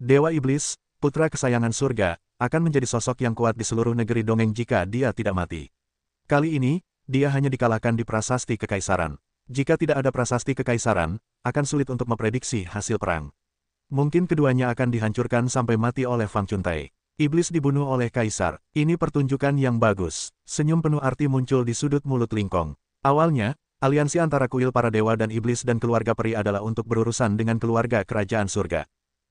Dewa Iblis, putra kesayangan surga, akan menjadi sosok yang kuat di seluruh negeri dongeng jika dia tidak mati. Kali ini, dia hanya dikalahkan di prasasti kekaisaran. Jika tidak ada prasasti kekaisaran, akan sulit untuk memprediksi hasil perang. Mungkin keduanya akan dihancurkan sampai mati oleh Fang Chuntai. Iblis dibunuh oleh kaisar. Ini pertunjukan yang bagus. Senyum penuh arti muncul di sudut mulut Lingkong. Awalnya, aliansi antara kuil para dewa dan iblis dan keluarga peri adalah untuk berurusan dengan keluarga kerajaan surga.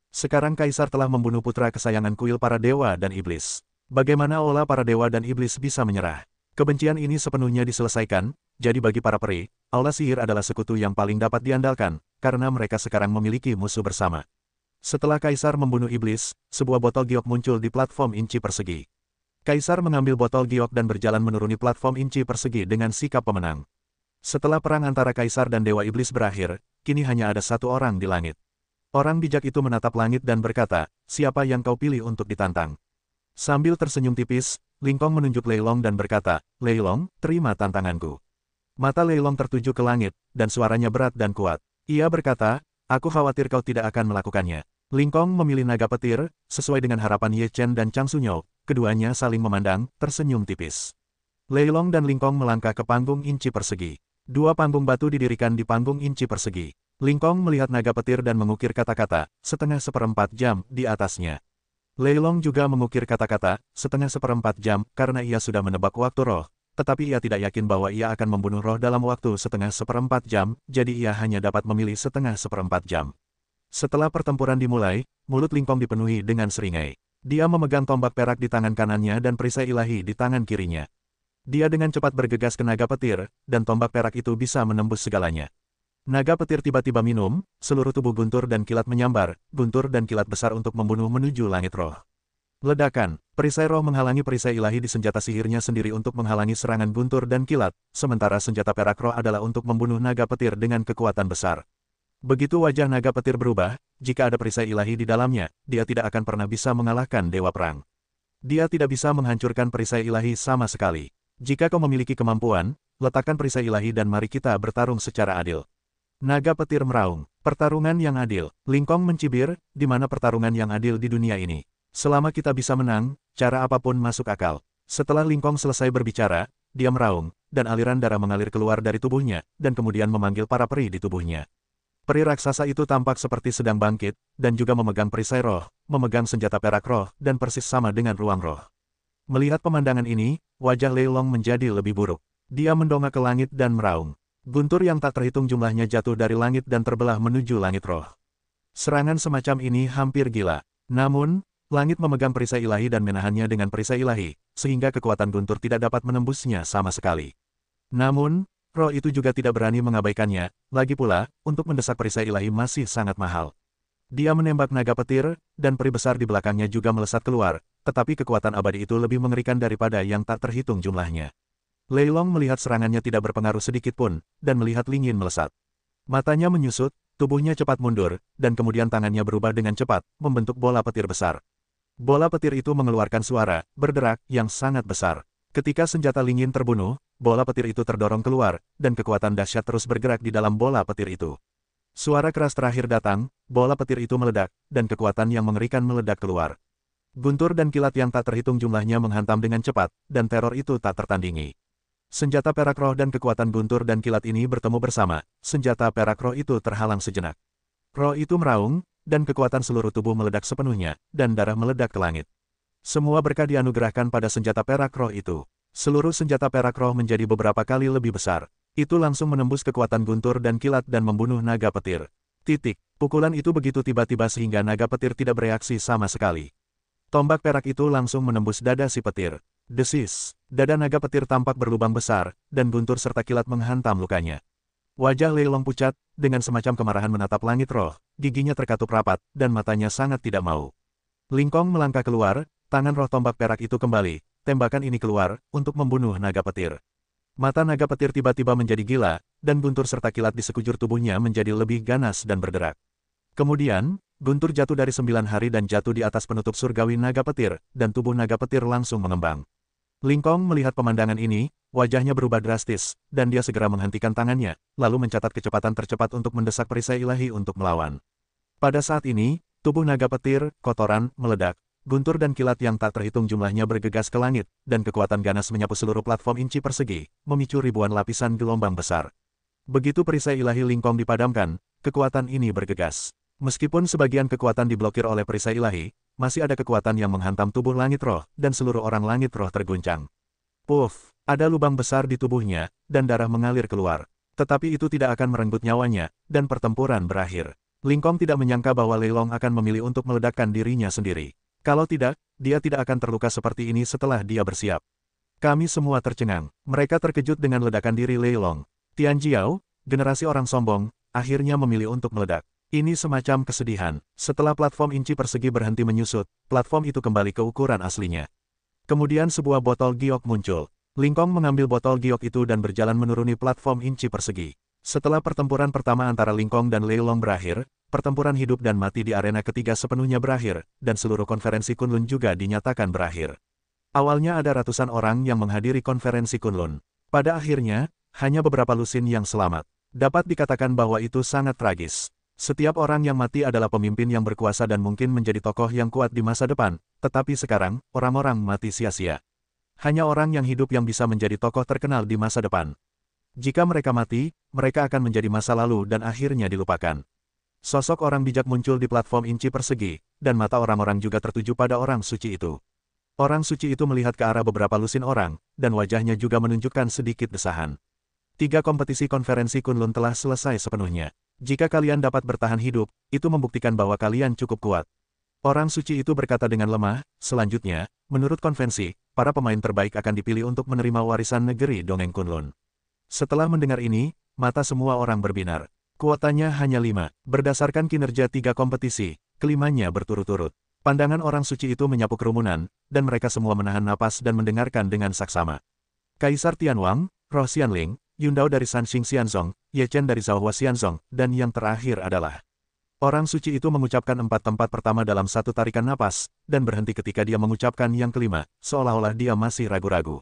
Sekarang kaisar telah membunuh putra kesayangan kuil para dewa dan iblis. Bagaimana olah para dewa dan iblis bisa menyerah? Kebencian ini sepenuhnya diselesaikan, jadi bagi para peri, aula sihir adalah sekutu yang paling dapat diandalkan, karena mereka sekarang memiliki musuh bersama. Setelah kaisar membunuh iblis, sebuah botol giok muncul di platform inci persegi. Kaisar mengambil botol giok dan berjalan menuruni platform inci persegi dengan sikap pemenang. Setelah perang antara kaisar dan dewa iblis berakhir, kini hanya ada satu orang di langit. Orang bijak itu menatap langit dan berkata, siapa yang kau pilih untuk ditantang? Sambil tersenyum tipis, Lingkong menunjuk Lei Long dan berkata, Lei Long, terima tantanganku. Mata Lei Long tertuju ke langit, dan suaranya berat dan kuat. Ia berkata, aku khawatir kau tidak akan melakukannya. Lingkong memilih naga petir, sesuai dengan harapan Ye Chen dan Chang Sunyo. Keduanya saling memandang, tersenyum tipis. Lei Long dan Lingkong melangkah ke panggung inci persegi. Dua panggung batu didirikan di panggung inci persegi. Lingkong melihat naga petir dan mengukir kata-kata, setengah seperempat jam, di atasnya. Lei Long juga mengukir kata-kata, setengah seperempat jam, karena ia sudah menebak waktu roh. Tetapi ia tidak yakin bahwa ia akan membunuh roh dalam waktu setengah seperempat jam, jadi ia hanya dapat memilih setengah seperempat jam. Setelah pertempuran dimulai, mulut Lingkong dipenuhi dengan seringai. Dia memegang tombak perak di tangan kanannya dan perisai ilahi di tangan kirinya. Dia dengan cepat bergegas ke naga petir, dan tombak perak itu bisa menembus segalanya. Naga petir tiba-tiba minum, seluruh tubuh Guntur dan Kilat menyambar, Guntur dan Kilat besar untuk membunuh menuju langit roh. Ledakan, perisai roh menghalangi perisai ilahi di senjata sihirnya sendiri untuk menghalangi serangan Guntur dan Kilat, sementara senjata perak roh adalah untuk membunuh naga petir dengan kekuatan besar. Begitu wajah naga petir berubah, jika ada perisai ilahi di dalamnya, dia tidak akan pernah bisa mengalahkan dewa perang. Dia tidak bisa menghancurkan perisai ilahi sama sekali. Jika kau memiliki kemampuan, letakkan perisai ilahi dan mari kita bertarung secara adil. Naga petir meraung, pertarungan yang adil. Lingkong mencibir, di mana pertarungan yang adil di dunia ini. Selama kita bisa menang, cara apapun masuk akal. Setelah Lingkong selesai berbicara, dia meraung, dan aliran darah mengalir keluar dari tubuhnya, dan kemudian memanggil para peri di tubuhnya. Peri raksasa itu tampak seperti sedang bangkit, dan juga memegang perisai roh, memegang senjata perak roh, dan persis sama dengan ruang roh. Melihat pemandangan ini, wajah Lei Long menjadi lebih buruk. Dia mendongak ke langit dan meraung. Guntur yang tak terhitung jumlahnya jatuh dari langit dan terbelah menuju langit roh. Serangan semacam ini hampir gila. Namun, langit memegang perisai ilahi dan menahannya dengan perisai ilahi, sehingga kekuatan Guntur tidak dapat menembusnya sama sekali. Namun, roh itu juga tidak berani mengabaikannya, lagi pula, untuk mendesak perisai ilahi masih sangat mahal. Dia menembak naga petir, dan peri besar di belakangnya juga melesat keluar, tetapi kekuatan abadi itu lebih mengerikan daripada yang tak terhitung jumlahnya. Lei Long melihat serangannya tidak berpengaruh sedikit pun, dan melihat Lingyin melesat. Matanya menyusut, tubuhnya cepat mundur, dan kemudian tangannya berubah dengan cepat, membentuk bola petir besar. Bola petir itu mengeluarkan suara, berderak, yang sangat besar. Ketika senjata Lingyin terbunuh, bola petir itu terdorong keluar, dan kekuatan dahsyat terus bergerak di dalam bola petir itu. Suara keras terakhir datang, bola petir itu meledak, dan kekuatan yang mengerikan meledak keluar. Guntur dan Kilat yang tak terhitung jumlahnya menghantam dengan cepat, dan teror itu tak tertandingi. Senjata perak roh dan kekuatan Guntur dan Kilat ini bertemu bersama, senjata perak roh itu terhalang sejenak. Roh itu meraung, dan kekuatan seluruh tubuh meledak sepenuhnya, dan darah meledak ke langit. Semua berkah dianugerahkan pada senjata perak roh itu. Seluruh senjata perak roh menjadi beberapa kali lebih besar. Itu langsung menembus kekuatan Guntur dan Kilat dan membunuh naga petir. Pukulan itu begitu tiba-tiba sehingga naga petir tidak bereaksi sama sekali. Tombak perak itu langsung menembus dada si petir. Desis, dada naga petir tampak berlubang besar, dan Guntur serta Kilat menghantam lukanya. Wajah Lei Long pucat, dengan semacam kemarahan menatap langit roh, giginya terkatup rapat, dan matanya sangat tidak mau. Lingkong melangkah keluar, tangan roh tombak perak itu kembali, tembakan ini keluar, untuk membunuh naga petir. Mata naga petir tiba-tiba menjadi gila, dan Guntur serta Kilat di sekujur tubuhnya menjadi lebih ganas dan berderak. Kemudian, Guntur jatuh dari 9 hari dan jatuh di atas penutup surgawi naga petir, dan tubuh naga petir langsung mengembang. Lingkong melihat pemandangan ini, wajahnya berubah drastis, dan dia segera menghentikan tangannya, lalu mencatat kecepatan tercepat untuk mendesak perisai ilahi untuk melawan. Pada saat ini, Tubuh naga petir, kotoran, meledak, guntur dan kilat yang tak terhitung jumlahnya bergegas ke langit, dan kekuatan ganas menyapu seluruh platform inci persegi, memicu ribuan lapisan gelombang besar. Begitu perisai ilahi Lingkong dipadamkan, kekuatan ini bergegas. Meskipun sebagian kekuatan diblokir oleh perisai ilahi, masih ada kekuatan yang menghantam tubuh langit roh, dan seluruh orang langit roh terguncang. Puff, ada lubang besar di tubuhnya, dan darah mengalir keluar. Tetapi itu tidak akan merenggut nyawanya, dan pertempuran berakhir. Lingkong tidak menyangka bahwa Lei Long akan memilih untuk meledakkan dirinya sendiri. Kalau tidak, dia tidak akan terluka seperti ini setelah dia bersiap. Kami semua tercengang. Mereka terkejut dengan ledakan diri Lei Long. Tian Jiao, generasi orang sombong, akhirnya memilih untuk meledak. Ini semacam kesedihan. Setelah platform inci persegi berhenti menyusut, platform itu kembali ke ukuran aslinya. Kemudian sebuah botol giok muncul. Lingkong mengambil botol giok itu dan berjalan menuruni platform inci persegi. Setelah pertempuran pertama antara Lingkong dan Lei Long berakhir, pertempuran hidup dan mati di arena ketiga sepenuhnya berakhir, dan seluruh konferensi Kunlun juga dinyatakan berakhir. Awalnya ada ratusan orang yang menghadiri konferensi Kunlun. Pada akhirnya, hanya beberapa lusin yang selamat. Dapat dikatakan bahwa itu sangat tragis. Setiap orang yang mati adalah pemimpin yang berkuasa dan mungkin menjadi tokoh yang kuat di masa depan, tetapi sekarang, orang-orang mati sia-sia. Hanya orang yang hidup yang bisa menjadi tokoh terkenal di masa depan. Jika mereka mati, mereka akan menjadi masa lalu dan akhirnya dilupakan. Sosok orang bijak muncul di platform inci persegi, dan mata orang-orang juga tertuju pada orang suci itu. Orang suci itu melihat ke arah beberapa lusin orang, dan wajahnya juga menunjukkan sedikit desahan. 3 kompetisi konferensi Kunlun telah selesai sepenuhnya. Jika kalian dapat bertahan hidup, itu membuktikan bahwa kalian cukup kuat. Orang suci itu berkata dengan lemah, selanjutnya, menurut konvensi, para pemain terbaik akan dipilih untuk menerima warisan negeri dongeng Kunlun. Setelah mendengar ini, mata semua orang berbinar. Kuotanya hanya 5. Berdasarkan kinerja 3 kompetisi, kelimanya berturut-turut. Pandangan orang suci itu menyapu kerumunan, dan mereka semua menahan napas dan mendengarkan dengan saksama. Kaisar Tianwang, Roh Xianling, Yundao dari Sanxing Xianzong, Ye Chen dari Zhaohua Xianzong, dan yang terakhir adalah orang suci itu mengucapkan 4 tempat pertama dalam satu tarikan napas, dan berhenti ketika dia mengucapkan yang kelima, seolah-olah dia masih ragu-ragu.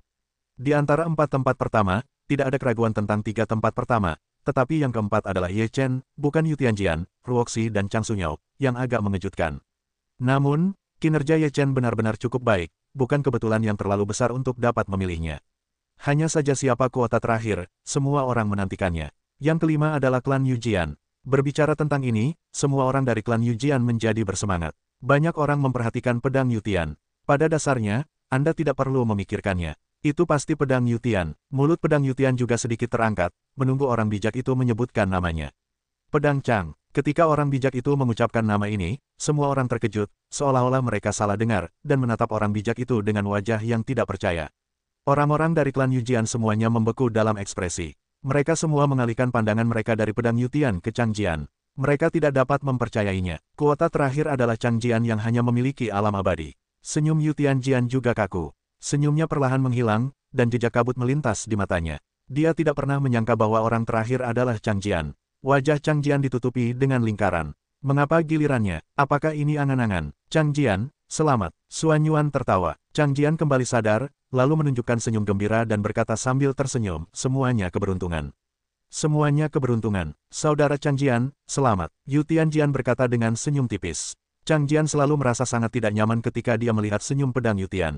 Di antara 4 tempat pertama, tidak ada keraguan tentang 3 tempat pertama, tetapi yang keempat adalah Ye Chen, bukan Yu Tianjian, Ruoxi dan Chang Sunyao, yang agak mengejutkan. Namun, kinerja Ye Chen benar-benar cukup baik, bukan kebetulan yang terlalu besar untuk dapat memilihnya. Hanya saja siapa kuota terakhir, semua orang menantikannya. Yang kelima adalah klan Yujian. Berbicara tentang ini, semua orang dari klan Yujian menjadi bersemangat. Banyak orang memperhatikan pedang Yutian. Pada dasarnya, Anda tidak perlu memikirkannya. Itu pasti pedang Yutian. Mulut pedang Yutian juga sedikit terangkat, menunggu orang bijak itu menyebutkan namanya. Pedang Chang. Ketika orang bijak itu mengucapkan nama ini, semua orang terkejut, seolah-olah mereka salah dengar, dan menatap orang bijak itu dengan wajah yang tidak percaya. Orang-orang dari klan Yujian semuanya membeku dalam ekspresi. Mereka semua mengalihkan pandangan mereka dari pedang Yutian ke Chang Jian. Mereka tidak dapat mempercayainya. Kuota terakhir adalah Chang Jian yang hanya memiliki alam abadi. Senyum Yutian Jian juga kaku. Senyumnya perlahan menghilang, dan jejak kabut melintas di matanya. Dia tidak pernah menyangka bahwa orang terakhir adalah Chang Jian. Wajah Chang Jian ditutupi dengan lingkaran. Mengapa gilirannya? Apakah ini angan-angan? Chang Jian, selamat. Suan Yuan tertawa. Chang Jian kembali sadar, lalu menunjukkan senyum gembira dan berkata sambil tersenyum, semuanya keberuntungan. Semuanya keberuntungan. Saudara Chang Jian, selamat. Yu Tianjian berkata dengan senyum tipis. Chang Jian selalu merasa sangat tidak nyaman ketika dia melihat senyum pedang Yutian.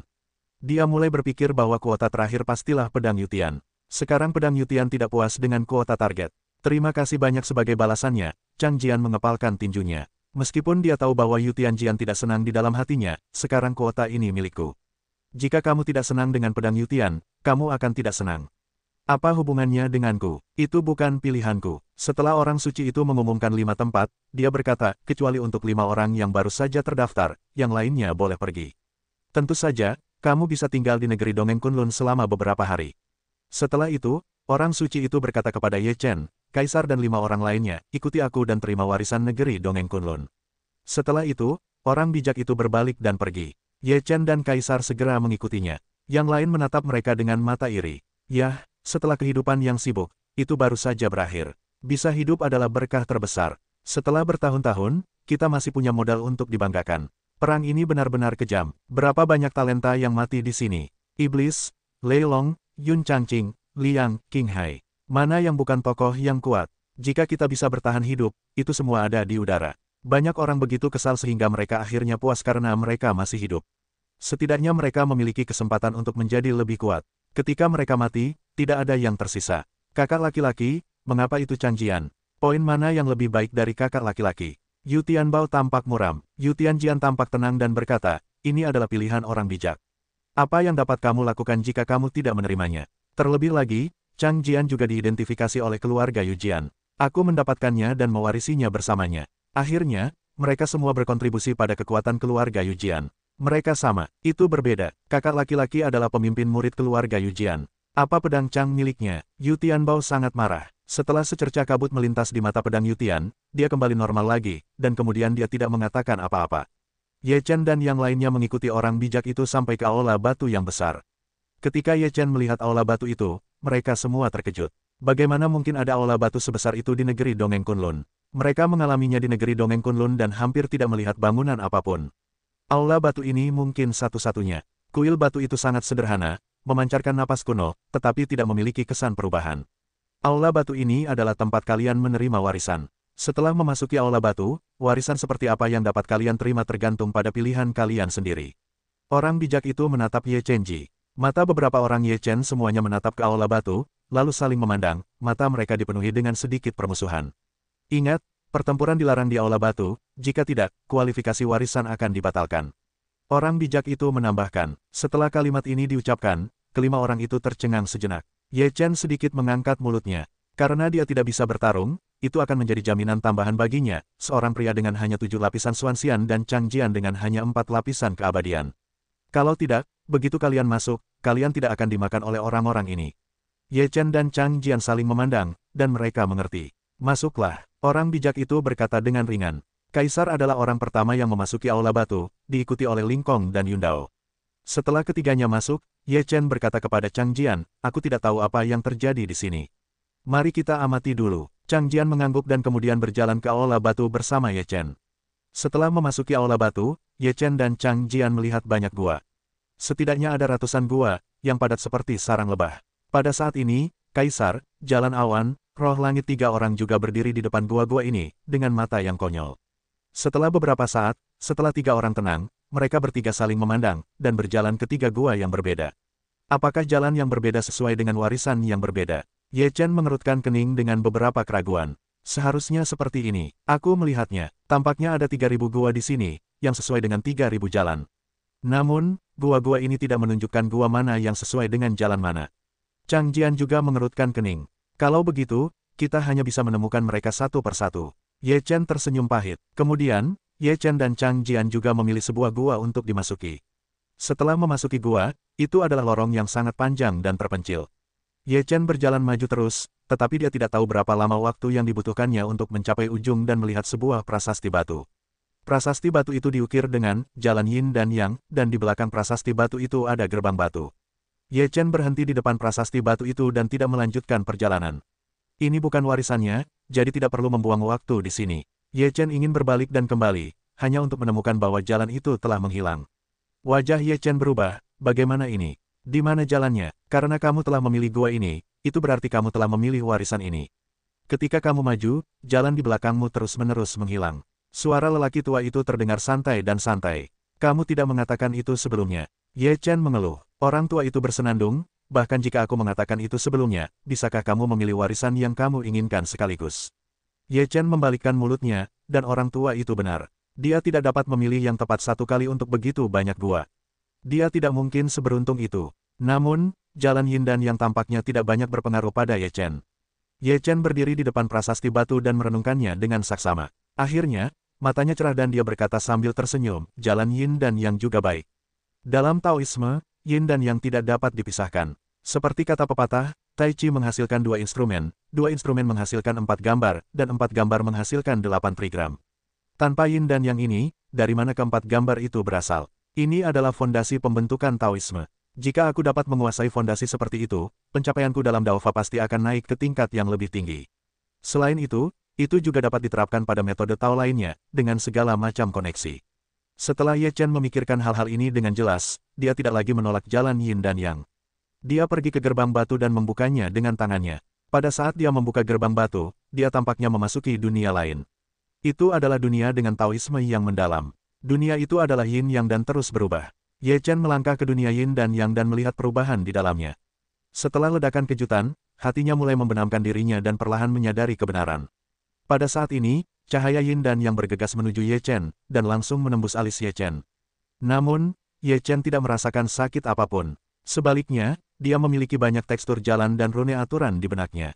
Dia mulai berpikir bahwa kuota terakhir pastilah pedang Yutian. Sekarang pedang Yutian tidak puas dengan kuota target. Terima kasih banyak sebagai balasannya, Chang Jian mengepalkan tinjunya. Meskipun dia tahu bahwa Yu Tianjian tidak senang di dalam hatinya, sekarang kuota ini milikku. Jika kamu tidak senang dengan pedang Yutian, kamu akan tidak senang. Apa hubungannya denganku? Itu bukan pilihanku. Setelah orang suci itu mengumumkan 5 tempat, dia berkata, kecuali untuk 5 orang yang baru saja terdaftar, yang lainnya boleh pergi. Tentu saja, kamu bisa tinggal di negeri dongeng Kunlun selama beberapa hari. Setelah itu, orang suci itu berkata kepada Ye Chen, Kaisar dan 5 orang lainnya, ikuti aku dan terima warisan negeri dongeng Kunlun. Setelah itu, orang bijak itu berbalik dan pergi. Ye Chen dan Kaisar segera mengikutinya. Yang lain menatap mereka dengan mata iri. Yah, setelah kehidupan yang sibuk, itu baru saja berakhir. Bisa hidup adalah berkah terbesar. Setelah bertahun-tahun, kita masih punya modal untuk dibanggakan. Perang ini benar-benar kejam. Berapa banyak talenta yang mati di sini? Iblis, Lei Long, Yun Changqing, Liang, Qinghai. Mana yang bukan tokoh yang kuat? Jika kita bisa bertahan hidup, itu semua ada di udara. Banyak orang begitu kesal sehingga mereka akhirnya puas karena mereka masih hidup. Setidaknya mereka memiliki kesempatan untuk menjadi lebih kuat. Ketika mereka mati, tidak ada yang tersisa. Kakak laki-laki, mengapa itu Chang Jian? Poin mana yang lebih baik dari kakak laki-laki? Yu Tianbao tampak muram. Yu Tianjian tampak tenang dan berkata, ini adalah pilihan orang bijak. Apa yang dapat kamu lakukan jika kamu tidak menerimanya? Terlebih lagi, Chang Jian juga diidentifikasi oleh keluarga Yu Jian. Aku mendapatkannya dan mewarisinya bersamanya. Akhirnya, mereka semua berkontribusi pada kekuatan keluarga Yu Jian. Mereka sama, itu berbeda. Kakak laki-laki adalah pemimpin murid keluarga Yu Jian. Apa pedang Chang miliknya? Yu Tianbao sangat marah. Setelah secerca kabut melintas di mata pedang Yu Tian, dia kembali normal lagi, dan kemudian dia tidak mengatakan apa-apa. Ye Chen dan yang lainnya mengikuti orang bijak itu sampai ke aula batu yang besar. Ketika Ye Chen melihat aula batu itu, mereka semua terkejut. Bagaimana mungkin ada aula batu sebesar itu di negeri Dongeng Kunlun? Mereka mengalaminya di negeri Dongeng Kunlun dan hampir tidak melihat bangunan apapun. Aula batu ini mungkin satu-satunya. Kuil batu itu sangat sederhana, memancarkan napas kuno, tetapi tidak memiliki kesan perubahan. Aula batu ini adalah tempat kalian menerima warisan. Setelah memasuki aula batu, warisan seperti apa yang dapat kalian terima tergantung pada pilihan kalian sendiri. Orang bijak itu menatap Ye Chenji. Mata beberapa orang Ye Chen semuanya menatap ke aula batu, lalu saling memandang, mata mereka dipenuhi dengan sedikit permusuhan. Ingat, pertempuran dilarang di aula batu, jika tidak, kualifikasi warisan akan dibatalkan. Orang bijak itu menambahkan, setelah kalimat ini diucapkan, kelima orang itu tercengang sejenak. Ye Chen sedikit mengangkat mulutnya. Karena dia tidak bisa bertarung, itu akan menjadi jaminan tambahan baginya, seorang pria dengan hanya 7 lapisan Xuanxian dan Chang Jian dengan hanya 4 lapisan keabadian. Kalau tidak, begitu kalian masuk, kalian tidak akan dimakan oleh orang-orang ini. Ye Chen dan Chang Jian saling memandang, dan mereka mengerti. Masuklah. Orang bijak itu berkata dengan ringan. Kaisar adalah orang pertama yang memasuki aula batu, diikuti oleh Ling Kong dan Yundao. Setelah ketiganya masuk, Ye Chen berkata kepada Chang Jian, aku tidak tahu apa yang terjadi di sini. Mari kita amati dulu. Chang Jian mengangguk dan kemudian berjalan ke aula batu bersama Ye Chen. Setelah memasuki aula batu, Ye Chen dan Chang Jian melihat banyak gua. Setidaknya ada ratusan gua, yang padat seperti sarang lebah. Pada saat ini, Kaisar, Jalan Awan, Roh Langit 3 orang juga berdiri di depan gua-gua ini, dengan mata yang konyol. Setelah beberapa saat, setelah 3 orang tenang, mereka bertiga saling memandang, dan berjalan ke 3 gua yang berbeda. Apakah jalan yang berbeda sesuai dengan warisan yang berbeda? Ye Chen mengerutkan kening dengan beberapa keraguan. Seharusnya seperti ini. Aku melihatnya. Tampaknya ada 3.000 gua di sini, yang sesuai dengan 3.000 jalan. Namun, gua-gua ini tidak menunjukkan gua mana yang sesuai dengan jalan mana. Chang Jian juga mengerutkan kening. Kalau begitu, kita hanya bisa menemukan mereka satu persatu. Ye Chen tersenyum pahit. Kemudian, Ye Chen dan Chang Jian juga memilih sebuah gua untuk dimasuki. Setelah memasuki gua, itu adalah lorong yang sangat panjang dan terpencil. Ye Chen berjalan maju terus, tetapi dia tidak tahu berapa lama waktu yang dibutuhkannya untuk mencapai ujung dan melihat sebuah prasasti batu. Prasasti batu itu diukir dengan jalan yin dan yang, dan di belakang prasasti batu itu ada gerbang batu. Ye Chen berhenti di depan prasasti batu itu dan tidak melanjutkan perjalanan. Ini bukan warisannya, jadi tidak perlu membuang waktu di sini. Ye Chen ingin berbalik dan kembali, hanya untuk menemukan bahwa jalan itu telah menghilang. Wajah Ye Chen berubah, bagaimana ini? Di mana jalannya? Karena kamu telah memilih gua ini, itu berarti kamu telah memilih warisan ini. Ketika kamu maju, jalan di belakangmu terus-menerus menghilang. Suara lelaki tua itu terdengar santai dan santai. Kamu tidak mengatakan itu sebelumnya. Ye Chen mengeluh. Orang tua itu bersenandung, bahkan jika aku mengatakan itu sebelumnya, bisakah kamu memilih warisan yang kamu inginkan sekaligus? Ye Chen membalikkan mulutnya, dan orang tua itu benar. Dia tidak dapat memilih yang tepat satu kali untuk begitu banyak gua. Dia tidak mungkin seberuntung itu. Namun, jalan yin dan yang tampaknya tidak banyak berpengaruh pada Ye Chen. Ye Chen berdiri di depan prasasti batu dan merenungkannya dengan saksama. Akhirnya, matanya cerah dan dia berkata sambil tersenyum, jalan yin dan yang juga baik. Dalam Taoisme, yin dan yang tidak dapat dipisahkan. Seperti kata pepatah, Tai Chi menghasilkan 2 instrumen menghasilkan 4 gambar, dan 4 gambar menghasilkan 8 trigram. Tanpa yin dan yang ini, dari mana keempat gambar itu berasal? Ini adalah fondasi pembentukan Taoisme. Jika aku dapat menguasai fondasi seperti itu, pencapaianku dalam Daofa pasti akan naik ke tingkat yang lebih tinggi. Selain itu juga dapat diterapkan pada metode Tao lainnya, dengan segala macam koneksi. Setelah Ye Chen memikirkan hal-hal ini dengan jelas, dia tidak lagi menolak jalan yin dan yang. Dia pergi ke gerbang batu dan membukanya dengan tangannya. Pada saat dia membuka gerbang batu, dia tampaknya memasuki dunia lain. Itu adalah dunia dengan Taoisme yang mendalam. Dunia itu adalah yin yang dan terus berubah. Ye Chen melangkah ke dunia yin dan yang dan melihat perubahan di dalamnya. Setelah ledakan kejutan, hatinya mulai membenamkan dirinya dan perlahan menyadari kebenaran. Pada saat ini, cahaya yin dan yang bergegas menuju Ye Chen, dan langsung menembus alis Ye Chen. Namun, Ye Chen tidak merasakan sakit apapun. Sebaliknya, dia memiliki banyak tekstur jalan dan rune aturan di benaknya.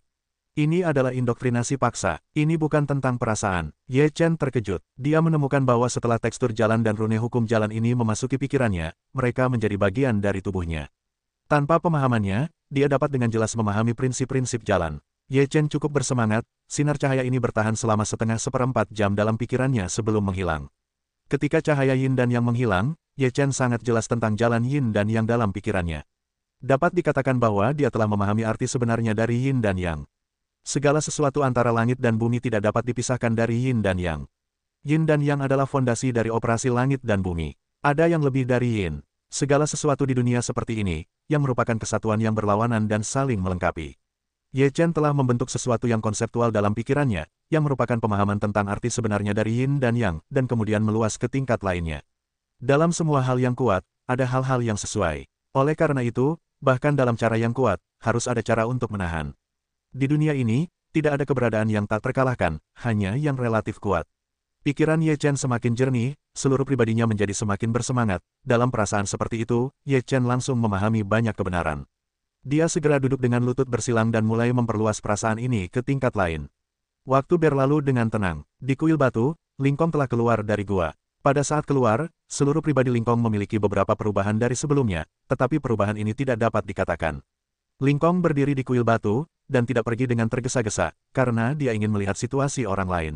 Ini adalah indoktrinasi paksa, ini bukan tentang perasaan. Ye Chen terkejut. Dia menemukan bahwa setelah tekstur jalan dan rune hukum jalan ini memasuki pikirannya, mereka menjadi bagian dari tubuhnya. Tanpa pemahamannya, dia dapat dengan jelas memahami prinsip-prinsip jalan. Ye Chen cukup bersemangat, sinar cahaya ini bertahan selama seperempat jam dalam pikirannya sebelum menghilang. Ketika cahaya yin dan yang menghilang, Ye Chen sangat jelas tentang jalan yin dan yang dalam pikirannya. Dapat dikatakan bahwa dia telah memahami arti sebenarnya dari yin dan yang. Segala sesuatu antara langit dan bumi tidak dapat dipisahkan dari yin dan yang. Yin dan yang adalah fondasi dari operasi langit dan bumi. Ada yang lebih dari yin. Segala sesuatu di dunia seperti ini, yang merupakan kesatuan yang berlawanan dan saling melengkapi. Ye Chen telah membentuk sesuatu yang konseptual dalam pikirannya, yang merupakan pemahaman tentang arti sebenarnya dari yin dan yang, dan kemudian meluas ke tingkat lainnya. Dalam semua hal yang kuat, ada hal-hal yang sesuai. Oleh karena itu, bahkan dalam cara yang kuat, harus ada cara untuk menahan. Di dunia ini, tidak ada keberadaan yang tak terkalahkan, hanya yang relatif kuat. Pikiran Ye Chen semakin jernih, seluruh pribadinya menjadi semakin bersemangat. Dalam perasaan seperti itu, Ye Chen langsung memahami banyak kebenaran. Dia segera duduk dengan lutut bersilang dan mulai memperluas perasaan ini ke tingkat lain. Waktu berlalu dengan tenang. Di kuil batu, Lingkong telah keluar dari gua. Pada saat keluar, seluruh pribadi Lingkong memiliki beberapa perubahan dari sebelumnya, tetapi perubahan ini tidak dapat dikatakan. Lingkong berdiri di kuil batu, dan tidak pergi dengan tergesa-gesa, karena dia ingin melihat situasi orang lain.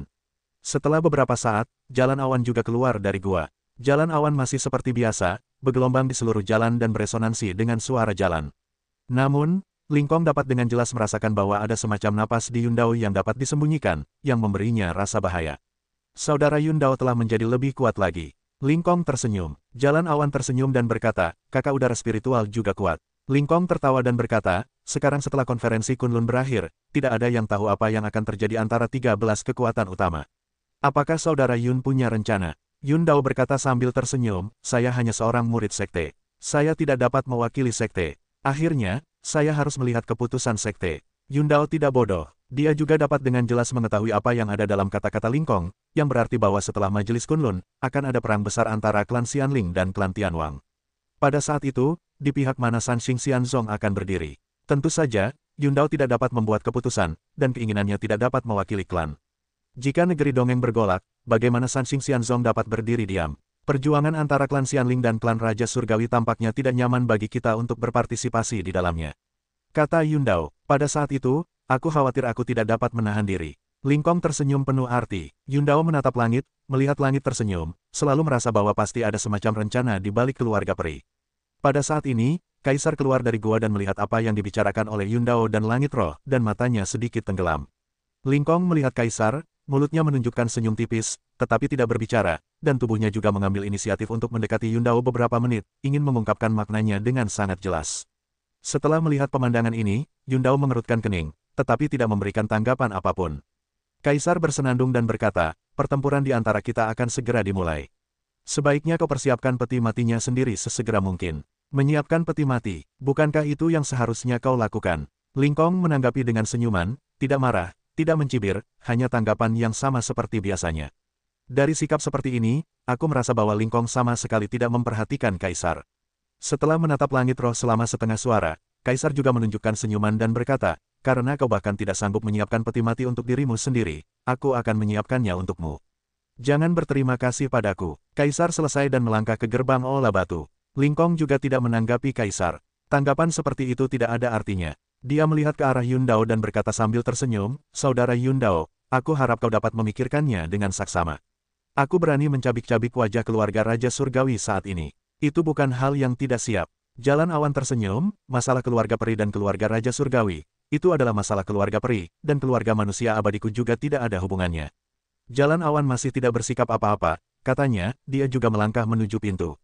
Setelah beberapa saat, jalan awan juga keluar dari gua. Jalan awan masih seperti biasa, bergelombang di seluruh jalan dan beresonansi dengan suara jalan. Namun, Lingkong dapat dengan jelas merasakan bahwa ada semacam napas di Yundao yang dapat disembunyikan, yang memberinya rasa bahaya. Saudara Yundao telah menjadi lebih kuat lagi. Lingkong tersenyum. Jalan awan tersenyum dan berkata, kakak udara spiritual juga kuat. Lingkong tertawa dan berkata, sekarang setelah konferensi Kunlun berakhir, tidak ada yang tahu apa yang akan terjadi antara 13 kekuatan utama. Apakah saudara Yun punya rencana? Yundao berkata sambil tersenyum, saya hanya seorang murid sekte. Saya tidak dapat mewakili sekte. Akhirnya, saya harus melihat keputusan sekte. Yundao tidak bodoh. Dia juga dapat dengan jelas mengetahui apa yang ada dalam kata-kata Lingkong, yang berarti bahwa setelah majelis Kunlun, akan ada perang besar antara klan Xianling dan klan Tianwang. Pada saat itu, di pihak mana Sanxing Xianzong akan berdiri. Tentu saja, Yundao tidak dapat membuat keputusan, dan keinginannya tidak dapat mewakili klan. Jika negeri dongeng bergolak, bagaimana Sanxing Xianzong dapat berdiri diam? Perjuangan antara klan Xianling dan klan Raja Surgawi tampaknya tidak nyaman bagi kita untuk berpartisipasi di dalamnya. Kata Yundao, pada saat itu, aku khawatir aku tidak dapat menahan diri. Lingkong tersenyum penuh arti. Yundao menatap langit, melihat langit tersenyum, selalu merasa bahwa pasti ada semacam rencana di balik keluarga peri. Pada saat ini, Kaisar keluar dari gua dan melihat apa yang dibicarakan oleh Yundao dan langit roh, dan matanya sedikit tenggelam. Lingkong melihat Kaisar, mulutnya menunjukkan senyum tipis, tetapi tidak berbicara, dan tubuhnya juga mengambil inisiatif untuk mendekati Yundao beberapa menit, ingin mengungkapkan maknanya dengan sangat jelas. Setelah melihat pemandangan ini, Yundao mengerutkan kening, tetapi tidak memberikan tanggapan apapun. Kaisar bersenandung dan berkata, pertempuran di antara kita akan segera dimulai. Sebaiknya kau persiapkan peti matinya sendiri sesegera mungkin. Menyiapkan peti mati, bukankah itu yang seharusnya kau lakukan? Lingkong menanggapi dengan senyuman, tidak marah, tidak mencibir, hanya tanggapan yang sama seperti biasanya. Dari sikap seperti ini, aku merasa bahwa Lingkong sama sekali tidak memperhatikan Kaisar. Setelah menatap langit roh selama setengah suara, Kaisar juga menunjukkan senyuman dan berkata, karena kau bahkan tidak sanggup menyiapkan peti mati untuk dirimu sendiri, aku akan menyiapkannya untukmu. Jangan berterima kasih padaku. Kaisar selesai dan melangkah ke gerbang olah batu. Lingkong juga tidak menanggapi Kaisar. Tanggapan seperti itu tidak ada artinya. Dia melihat ke arah Yundao dan berkata sambil tersenyum, saudara Yundao, aku harap kau dapat memikirkannya dengan saksama. Aku berani mencabik-cabik wajah keluarga Raja Surgawi saat ini. Itu bukan hal yang tidak siap. Jalan awan tersenyum, masalah keluarga peri dan keluarga Raja Surgawi. Itu adalah masalah keluarga peri, dan keluarga manusia abadiku juga tidak ada hubungannya. Jalan awan masih tidak bersikap apa-apa, katanya, dia juga melangkah menuju pintu.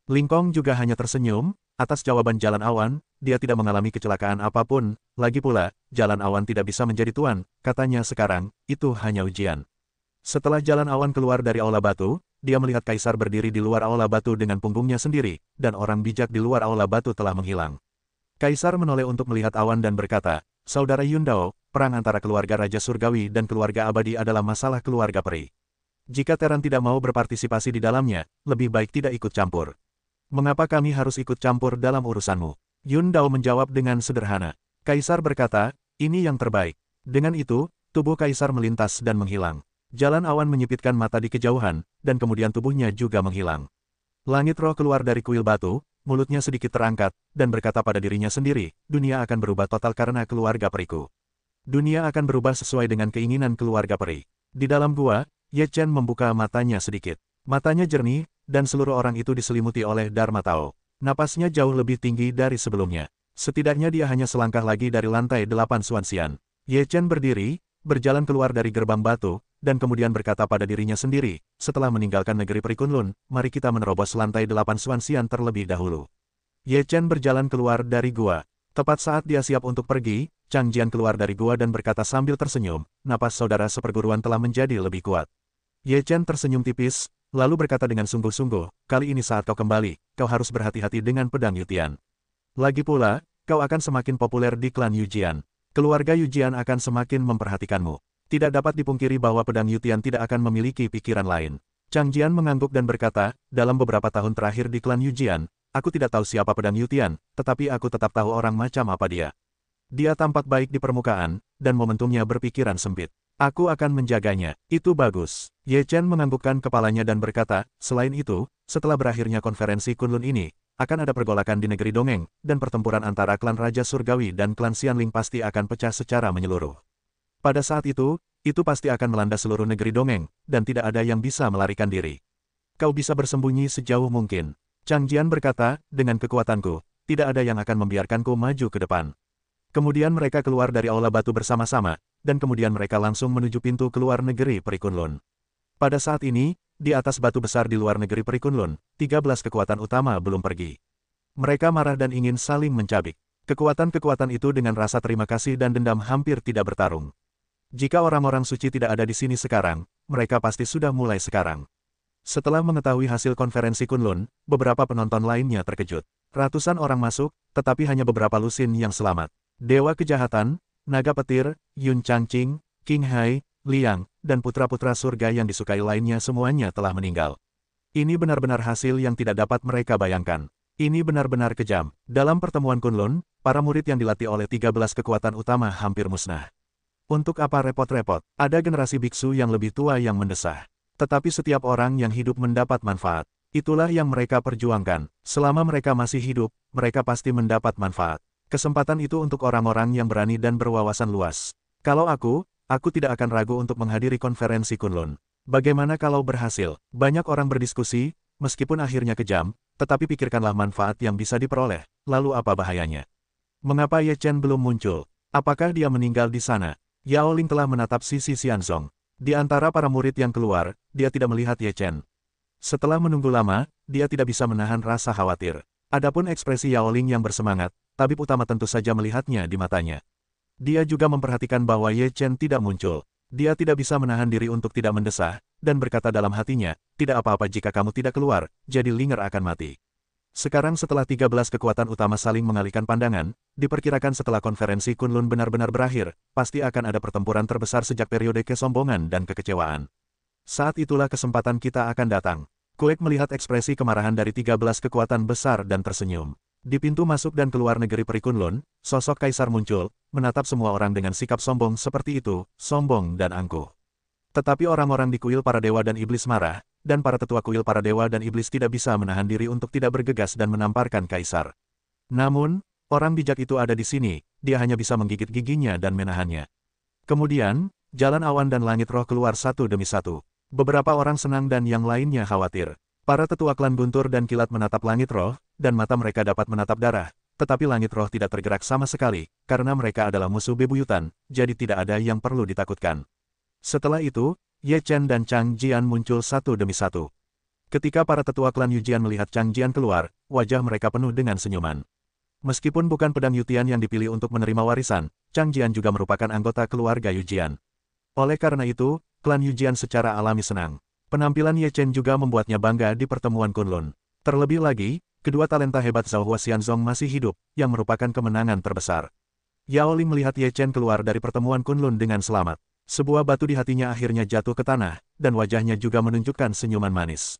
Lingkong juga hanya tersenyum, atas jawaban jalan awan, dia tidak mengalami kecelakaan apapun, lagi pula, jalan awan tidak bisa menjadi tuan, katanya sekarang, itu hanya ujian. Setelah jalan awan keluar dari aula batu, dia melihat kaisar berdiri di luar aula batu dengan punggungnya sendiri, dan orang bijak di luar aula batu telah menghilang. Kaisar menoleh untuk melihat awan dan berkata, "Saudara Yundao, perang antara keluarga Raja Surgawi dan keluarga abadi adalah masalah keluarga peri. Jika Teran tidak mau berpartisipasi di dalamnya, lebih baik tidak ikut campur." "Mengapa kami harus ikut campur dalam urusanmu?" Yundao menjawab dengan sederhana. Kaisar berkata, "Ini yang terbaik." Dengan itu, tubuh kaisar melintas dan menghilang. Jalan awan menyipitkan mata di kejauhan, dan kemudian tubuhnya juga menghilang. Langit roh keluar dari kuil batu, mulutnya sedikit terangkat, dan berkata pada dirinya sendiri, "Dunia akan berubah total karena keluarga periku. Dunia akan berubah sesuai dengan keinginan keluarga peri." Di dalam gua, Ye Chen membuka matanya sedikit. Matanya jernih, dan seluruh orang itu diselimuti oleh Dharma Tao. Napasnya jauh lebih tinggi dari sebelumnya. Setidaknya dia hanya selangkah lagi dari lantai 8 Xuanxian. Ye Chen berdiri, berjalan keluar dari gerbang batu, dan kemudian berkata pada dirinya sendiri, "Setelah meninggalkan negeri Peri Kunlun, mari kita menerobos lantai 8 Xuanxian terlebih dahulu." Ye Chen berjalan keluar dari gua. Tepat saat dia siap untuk pergi, Chang Jian keluar dari gua dan berkata sambil tersenyum, "Napas saudara seperguruan telah menjadi lebih kuat." Ye Chen tersenyum tipis, lalu berkata dengan sungguh-sungguh, "Kali ini saat kau kembali, kau harus berhati-hati dengan pedang Yutian. Lagi pula, kau akan semakin populer di klan Yujian. Keluarga Yujian akan semakin memperhatikanmu. Tidak dapat dipungkiri bahwa pedang Yutian tidak akan memiliki pikiran lain." Chang Jian mengangguk dan berkata, "Dalam beberapa tahun terakhir di klan Yujian, aku tidak tahu siapa pedang Yutian, tetapi aku tetap tahu orang macam apa dia. Dia tampak baik di permukaan, dan momentumnya berpikiran sempit. Aku akan menjaganya." "Itu bagus." Ye Chen menganggukkan kepalanya dan berkata, "Selain itu, setelah berakhirnya konferensi Kunlun ini, akan ada pergolakan di negeri Dongeng, dan pertempuran antara klan Raja Surgawi dan klan Xianling pasti akan pecah secara menyeluruh. Pada saat itu pasti akan melanda seluruh negeri Dongeng, dan tidak ada yang bisa melarikan diri. Kau bisa bersembunyi sejauh mungkin." Chang Jian berkata, "Dengan kekuatanku, tidak ada yang akan membiarkanku maju ke depan." Kemudian mereka keluar dari aula batu bersama-sama, dan kemudian mereka langsung menuju pintu keluar negeri Peri Kunlun. Pada saat ini, di atas batu besar di luar negeri Peri Kunlun, 13 kekuatan utama belum pergi. Mereka marah dan ingin saling mencabik. Kekuatan-kekuatan itu dengan rasa terima kasih dan dendam hampir tidak bertarung. Jika orang-orang suci tidak ada di sini sekarang, mereka pasti sudah mulai sekarang. Setelah mengetahui hasil konferensi Kunlun, beberapa penonton lainnya terkejut. Ratusan orang masuk, tetapi hanya beberapa lusin yang selamat. Dewa Kejahatan, Naga Petir, Yun Changqing, King Hai, Liang, dan putra-putra surga yang disukai lainnya semuanya telah meninggal. Ini benar-benar hasil yang tidak dapat mereka bayangkan. Ini benar-benar kejam. Dalam pertemuan Kunlun, para murid yang dilatih oleh 13 kekuatan utama hampir musnah. Untuk apa repot-repot? Ada generasi biksu yang lebih tua yang mendesah. Tetapi setiap orang yang hidup mendapat manfaat. Itulah yang mereka perjuangkan. Selama mereka masih hidup, mereka pasti mendapat manfaat. Kesempatan itu untuk orang-orang yang berani dan berwawasan luas. Kalau aku tidak akan ragu untuk menghadiri konferensi Kunlun. Bagaimana kalau berhasil? Banyak orang berdiskusi, meskipun akhirnya kejam, tetapi pikirkanlah manfaat yang bisa diperoleh, lalu apa bahayanya? Mengapa Ye Chen belum muncul? Apakah dia meninggal di sana? Yao Ling telah menatap sisi Xianzong. Di antara para murid yang keluar, dia tidak melihat Ye Chen. Setelah menunggu lama, dia tidak bisa menahan rasa khawatir. Adapun ekspresi Yao Ling yang bersemangat, tabib utama tentu saja melihatnya di matanya. Dia juga memperhatikan bahwa Ye Chen tidak muncul. Dia tidak bisa menahan diri untuk tidak mendesah, dan berkata dalam hatinya, "Tidak apa-apa jika kamu tidak keluar, jadi Linger akan mati." Sekarang setelah 13 kekuatan utama saling mengalihkan pandangan, diperkirakan setelah konferensi Kunlun benar-benar berakhir, pasti akan ada pertempuran terbesar sejak periode kesombongan dan kekecewaan. Saat itulah kesempatan kita akan datang. Kuek melihat ekspresi kemarahan dari 13 kekuatan besar dan tersenyum. Di pintu masuk dan keluar negeri Peri Kunlun, sosok kaisar muncul, menatap semua orang dengan sikap sombong seperti itu, sombong dan angkuh. Tetapi orang-orang di kuil para dewa dan iblis marah, dan para tetua kuil para dewa dan iblis tidak bisa menahan diri untuk tidak bergegas dan menamparkan kaisar. Namun, orang bijak itu ada di sini, dia hanya bisa menggigit giginya dan menahannya. Kemudian, jalan awan dan langit roh keluar satu demi satu. Beberapa orang senang dan yang lainnya khawatir. Para tetua klan Guntur dan Kilat menatap langit roh, dan mata mereka dapat menatap darah, tetapi langit roh tidak tergerak sama sekali, karena mereka adalah musuh bebuyutan, jadi tidak ada yang perlu ditakutkan. Setelah itu, Ye Chen dan Chang Jian muncul satu demi satu. Ketika para tetua klan Yujian melihat Chang Jian keluar, wajah mereka penuh dengan senyuman. Meskipun bukan pedang Yutian yang dipilih untuk menerima warisan, Chang Jian juga merupakan anggota keluarga Yujian. Oleh karena itu, klan Yujian secara alami senang. Penampilan Ye Chen juga membuatnya bangga di pertemuan Kunlun. Terlebih lagi, kedua talenta hebat Zhao Hua Xianzong masih hidup, yang merupakan kemenangan terbesar. Yao Ling melihat Ye Chen keluar dari pertemuan Kunlun dengan selamat. Sebuah batu di hatinya akhirnya jatuh ke tanah, dan wajahnya juga menunjukkan senyuman manis.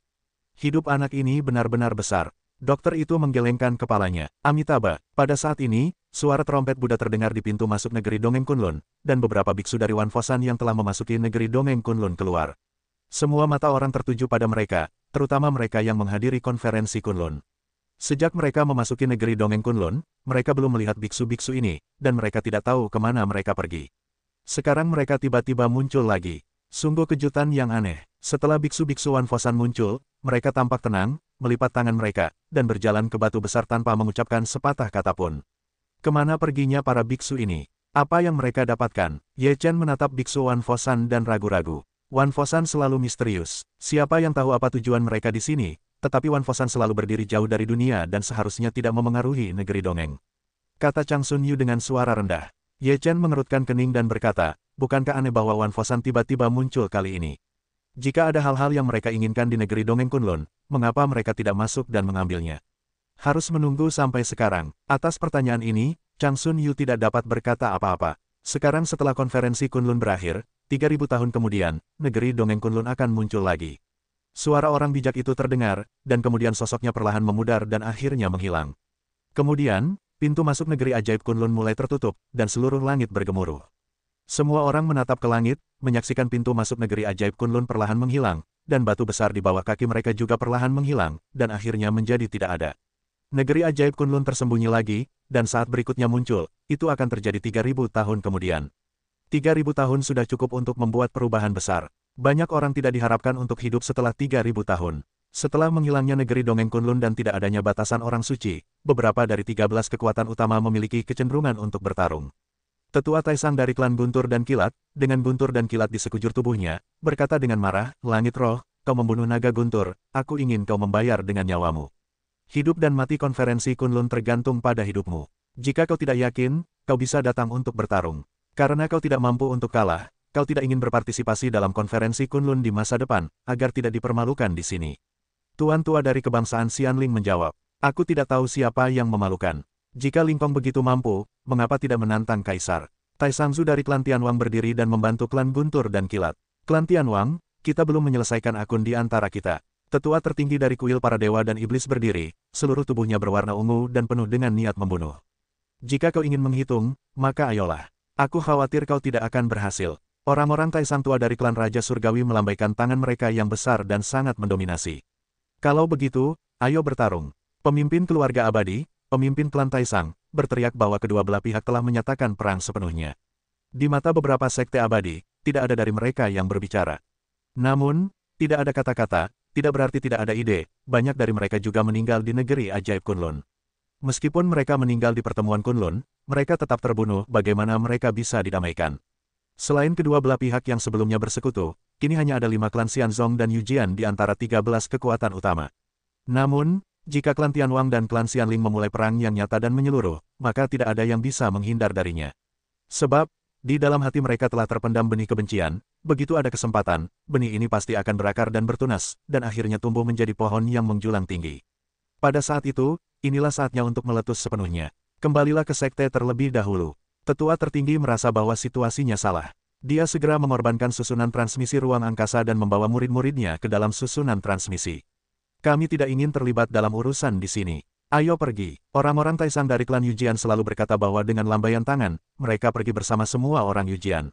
Hidup anak ini benar-benar besar. Dokter itu menggelengkan kepalanya. Amitabha, pada saat ini, suara trompet Buddha terdengar di pintu masuk negeri Dongeng Kunlun, dan beberapa biksu dari Wan Fosan yang telah memasuki negeri Dongeng Kunlun keluar. Semua mata orang tertuju pada mereka, terutama mereka yang menghadiri konferensi Kunlun. Sejak mereka memasuki negeri Dongeng Kunlun, mereka belum melihat biksu-biksu ini, dan mereka tidak tahu kemana mereka pergi. Sekarang mereka tiba-tiba muncul lagi. Sungguh kejutan yang aneh. Setelah biksu-biksu Wan Fosan muncul, mereka tampak tenang, melipat tangan mereka, dan berjalan ke batu besar tanpa mengucapkan sepatah kata pun. Kemana perginya para biksu ini? Apa yang mereka dapatkan? Ye Chen menatap biksu Wan Fosan dan ragu-ragu. Wan Fosan selalu misterius. Siapa yang tahu apa tujuan mereka di sini? Tetapi Wan Fosan selalu berdiri jauh dari dunia dan seharusnya tidak memengaruhi negeri dongeng. Kata Chang Sun Yu dengan suara rendah. Ye Chen mengerutkan kening dan berkata, bukankah aneh bahwa Wan Fosan tiba-tiba muncul kali ini? Jika ada hal-hal yang mereka inginkan di negeri Dongeng Kunlun, mengapa mereka tidak masuk dan mengambilnya? Harus menunggu sampai sekarang. Atas pertanyaan ini, Chang Sun Yu tidak dapat berkata apa-apa. Sekarang setelah konferensi Kunlun berakhir, 3000 tahun kemudian, negeri Dongeng Kunlun akan muncul lagi. Suara orang bijak itu terdengar, dan kemudian sosoknya perlahan memudar dan akhirnya menghilang. Kemudian, pintu masuk negeri ajaib Kunlun mulai tertutup, dan seluruh langit bergemuruh. Semua orang menatap ke langit, menyaksikan pintu masuk negeri ajaib Kunlun perlahan menghilang, dan batu besar di bawah kaki mereka juga perlahan menghilang, dan akhirnya menjadi tidak ada. Negeri ajaib Kunlun tersembunyi lagi, dan saat berikutnya muncul, itu akan terjadi 3000 tahun kemudian. 3000 tahun sudah cukup untuk membuat perubahan besar. Banyak orang tidak diharapkan untuk hidup setelah 3000 tahun. Setelah menghilangnya negeri Dongeng Kunlun dan tidak adanya batasan orang suci, beberapa dari 13 kekuatan utama memiliki kecenderungan untuk bertarung. Tetua Taisang dari klan Guntur dan Kilat, dengan guntur dan kilat di sekujur tubuhnya, berkata dengan marah, Langit Roh, kau membunuh naga Guntur, aku ingin kau membayar dengan nyawamu. Hidup dan mati konferensi Kunlun tergantung pada hidupmu. Jika kau tidak yakin, kau bisa datang untuk bertarung. Karena kau tidak mampu untuk kalah, kau tidak ingin berpartisipasi dalam konferensi Kunlun di masa depan, agar tidak dipermalukan di sini. Tuan tua dari kebangsaan Xianling menjawab, aku tidak tahu siapa yang memalukan. Jika Lingkong begitu mampu, mengapa tidak menantang Kaisar? Taisangzu dari klan Tianwang berdiri dan membantu klan Guntur dan Kilat. Klan Tianwang, kita belum menyelesaikan akun di antara kita. Tetua tertinggi dari kuil para dewa dan iblis berdiri, seluruh tubuhnya berwarna ungu dan penuh dengan niat membunuh. Jika kau ingin menghitung, maka ayolah. Aku khawatir kau tidak akan berhasil. Orang-orang Taisang tua dari klan Raja Surgawi melambaikan tangan mereka yang besar dan sangat mendominasi. Kalau begitu, ayo bertarung. Pemimpin keluarga abadi, pemimpin klan Taisang, berteriak bahwa kedua belah pihak telah menyatakan perang sepenuhnya. Di mata beberapa sekte abadi, tidak ada dari mereka yang berbicara. Namun, tidak ada kata-kata, tidak berarti tidak ada ide, banyak dari mereka juga meninggal di negeri ajaib Kunlun. Meskipun mereka meninggal di pertemuan Kunlun, mereka tetap terbunuh, bagaimana mereka bisa didamaikan. Selain kedua belah pihak yang sebelumnya bersekutu, kini hanya ada 5 klan Xianzong dan Yujian di antara 13 kekuatan utama. Namun, jika klan Tianwang dan klan Xianling memulai perang yang nyata dan menyeluruh, maka tidak ada yang bisa menghindar darinya. Sebab, di dalam hati mereka telah terpendam benih kebencian, begitu ada kesempatan, benih ini pasti akan berakar dan bertunas, dan akhirnya tumbuh menjadi pohon yang menjulang tinggi. Pada saat itu, inilah saatnya untuk meletus sepenuhnya. Kembalilah ke sekte terlebih dahulu. Tetua tertinggi merasa bahwa situasinya salah. Dia segera mengorbankan susunan transmisi ruang angkasa dan membawa murid-muridnya ke dalam susunan transmisi. Kami tidak ingin terlibat dalam urusan di sini. Ayo pergi. Orang-orang Taisang dari klan Yujian selalu berkata bahwa dengan lambaian tangan, mereka pergi bersama semua orang Yujian.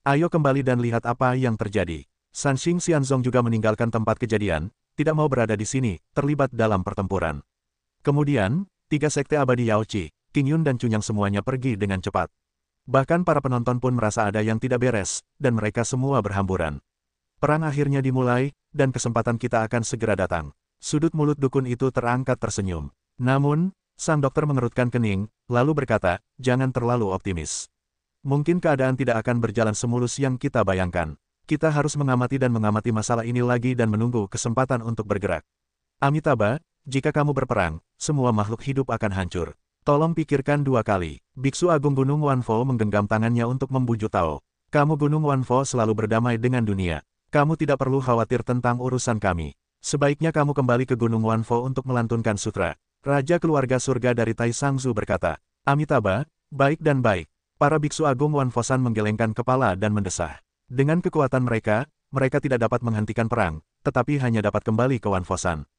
Ayo kembali dan lihat apa yang terjadi. Sanxing Xianzong juga meninggalkan tempat kejadian, tidak mau berada di sini, terlibat dalam pertempuran. Kemudian, 3 sekte abadi Yaoqi, Qing Yun dan Cunyang semuanya pergi dengan cepat. Bahkan para penonton pun merasa ada yang tidak beres, dan mereka semua berhamburan. Perang akhirnya dimulai, dan kesempatan kita akan segera datang. Sudut mulut dukun itu terangkat tersenyum. Namun, sang dokter mengerutkan kening, lalu berkata, jangan terlalu optimis. Mungkin keadaan tidak akan berjalan semulus yang kita bayangkan. Kita harus mengamati dan mengamati masalah ini lagi dan menunggu kesempatan untuk bergerak. Amitabha, jika kamu berperang, semua makhluk hidup akan hancur. Tolong pikirkan 2 kali. Biksu Agung Gunung Wanfo menggenggam tangannya untuk membujuk Tao. Kamu Gunung Wanfo selalu berdamai dengan dunia. Kamu tidak perlu khawatir tentang urusan kami. Sebaiknya kamu kembali ke Gunung Wanfo untuk melantunkan sutra. Raja keluarga surga dari Tai Sangzu berkata, Amitabha, baik dan baik. Para biksu agung Wanfosan menggelengkan kepala dan mendesah. Dengan kekuatan mereka, mereka tidak dapat menghentikan perang, tetapi hanya dapat kembali ke Wanfosan.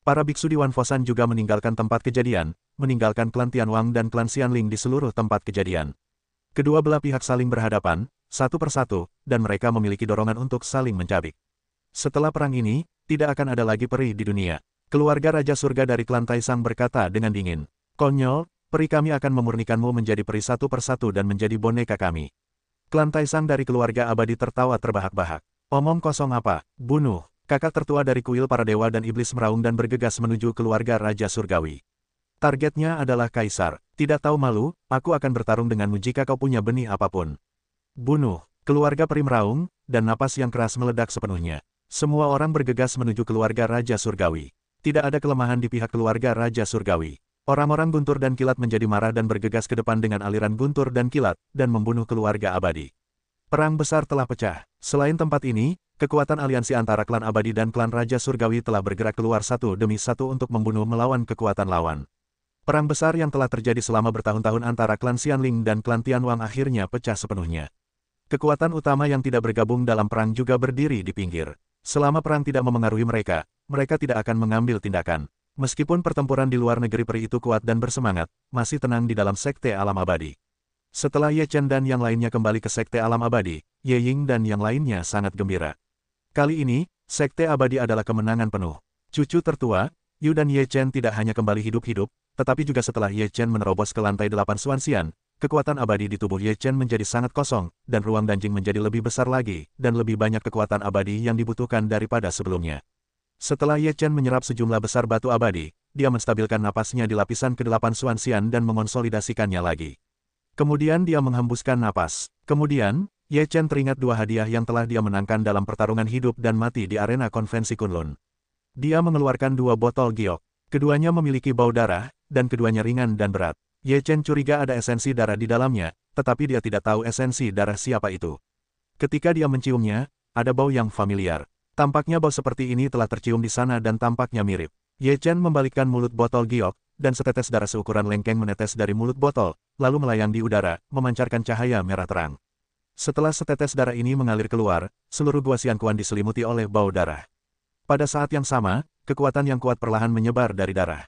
Para biksu di Wanfosan juga meninggalkan tempat kejadian, meninggalkan klan Tianwang dan klan Xianling di seluruh tempat kejadian. Kedua belah pihak saling berhadapan, satu persatu, dan mereka memiliki dorongan untuk saling mencabik. Setelah perang ini, tidak akan ada lagi peri di dunia. Keluarga Raja Surga dari klan Taisang berkata dengan dingin, Konyol, peri kami akan memurnikanmu menjadi peri satu persatu dan menjadi boneka kami. Klan Taisang dari keluarga abadi tertawa terbahak-bahak. Omong kosong apa, bunuh. Kakak tertua dari kuil para dewa dan iblis meraung dan bergegas menuju keluarga Raja Surgawi. Targetnya adalah Kaisar. Tidak tahu malu, aku akan bertarung denganmu jika kau punya benih apapun. Bunuh. Keluarga peri meraung, dan napas yang keras meledak sepenuhnya. Semua orang bergegas menuju keluarga Raja Surgawi. Tidak ada kelemahan di pihak keluarga Raja Surgawi. Orang-orang guntur dan kilat menjadi marah dan bergegas ke depan dengan aliran guntur dan kilat, dan membunuh keluarga abadi. Perang besar telah pecah. Selain tempat ini, kekuatan aliansi antara klan abadi dan klan Raja Surgawi telah bergerak keluar satu demi satu untuk membunuh melawan kekuatan lawan. Perang besar yang telah terjadi selama bertahun-tahun antara klan Xianling dan klan Tianwang akhirnya pecah sepenuhnya. Kekuatan utama yang tidak bergabung dalam perang juga berdiri di pinggir. Selama perang tidak memengaruhi mereka, mereka tidak akan mengambil tindakan. Meskipun pertempuran di luar negeri peri itu kuat dan bersemangat, masih tenang di dalam sekte alam abadi. Setelah Ye Chen dan yang lainnya kembali ke sekte alam abadi, Ye Ying dan yang lainnya sangat gembira. Kali ini, sekte abadi adalah kemenangan penuh. Cucu tertua, Yu dan Ye Chen tidak hanya kembali hidup-hidup, tetapi juga setelah Ye Chen menerobos ke lantai 8 Xuanxian, kekuatan abadi di tubuh Ye Chen menjadi sangat kosong, dan ruang Danjing menjadi lebih besar lagi, dan lebih banyak kekuatan abadi yang dibutuhkan daripada sebelumnya. Setelah Ye Chen menyerap sejumlah besar batu abadi, dia menstabilkan napasnya di lapisan ke-8 Xuanxian dan mengonsolidasikannya lagi. Kemudian dia menghembuskan napas. Kemudian, Ye Chen teringat dua hadiah yang telah dia menangkan dalam pertarungan hidup dan mati di arena konvensi Kunlun. Dia mengeluarkan dua botol giok. Keduanya memiliki bau darah, dan keduanya ringan dan berat. Ye Chen curiga ada esensi darah di dalamnya, tetapi dia tidak tahu esensi darah siapa itu. Ketika dia menciumnya, ada bau yang familiar. Tampaknya bau seperti ini telah tercium di sana dan tampaknya mirip. Ye Chen membalikkan mulut botol giok, dan setetes darah seukuran lengkeng menetes dari mulut botol, lalu melayang di udara, memancarkan cahaya merah terang. Setelah setetes darah ini mengalir keluar, seluruh gua Xianquan diselimuti oleh bau darah. Pada saat yang sama, kekuatan yang kuat perlahan menyebar dari darah.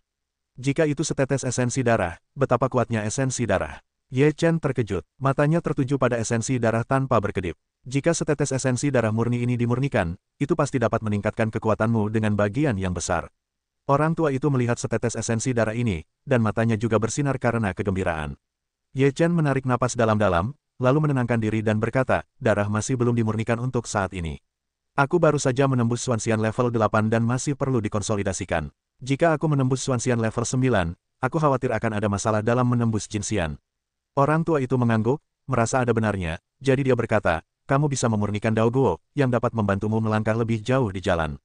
Jika itu setetes esensi darah, betapa kuatnya esensi darah. Ye Chen terkejut, matanya tertuju pada esensi darah tanpa berkedip. Jika setetes esensi darah murni ini dimurnikan, itu pasti dapat meningkatkan kekuatanmu dengan bagian yang besar. Orang tua itu melihat setetes esensi darah ini, dan matanya juga bersinar karena kegembiraan. Ye Chen menarik napas dalam-dalam, lalu menenangkan diri dan berkata, darah masih belum dimurnikan untuk saat ini. Aku baru saja menembus Xuanxian level 8 dan masih perlu dikonsolidasikan. Jika aku menembus Xuanxian level 9, aku khawatir akan ada masalah dalam menembus Jinxian. Orang tua itu mengangguk, merasa ada benarnya, jadi dia berkata, kamu bisa memurnikan Dao Guo, yang dapat membantumu melangkah lebih jauh di jalan.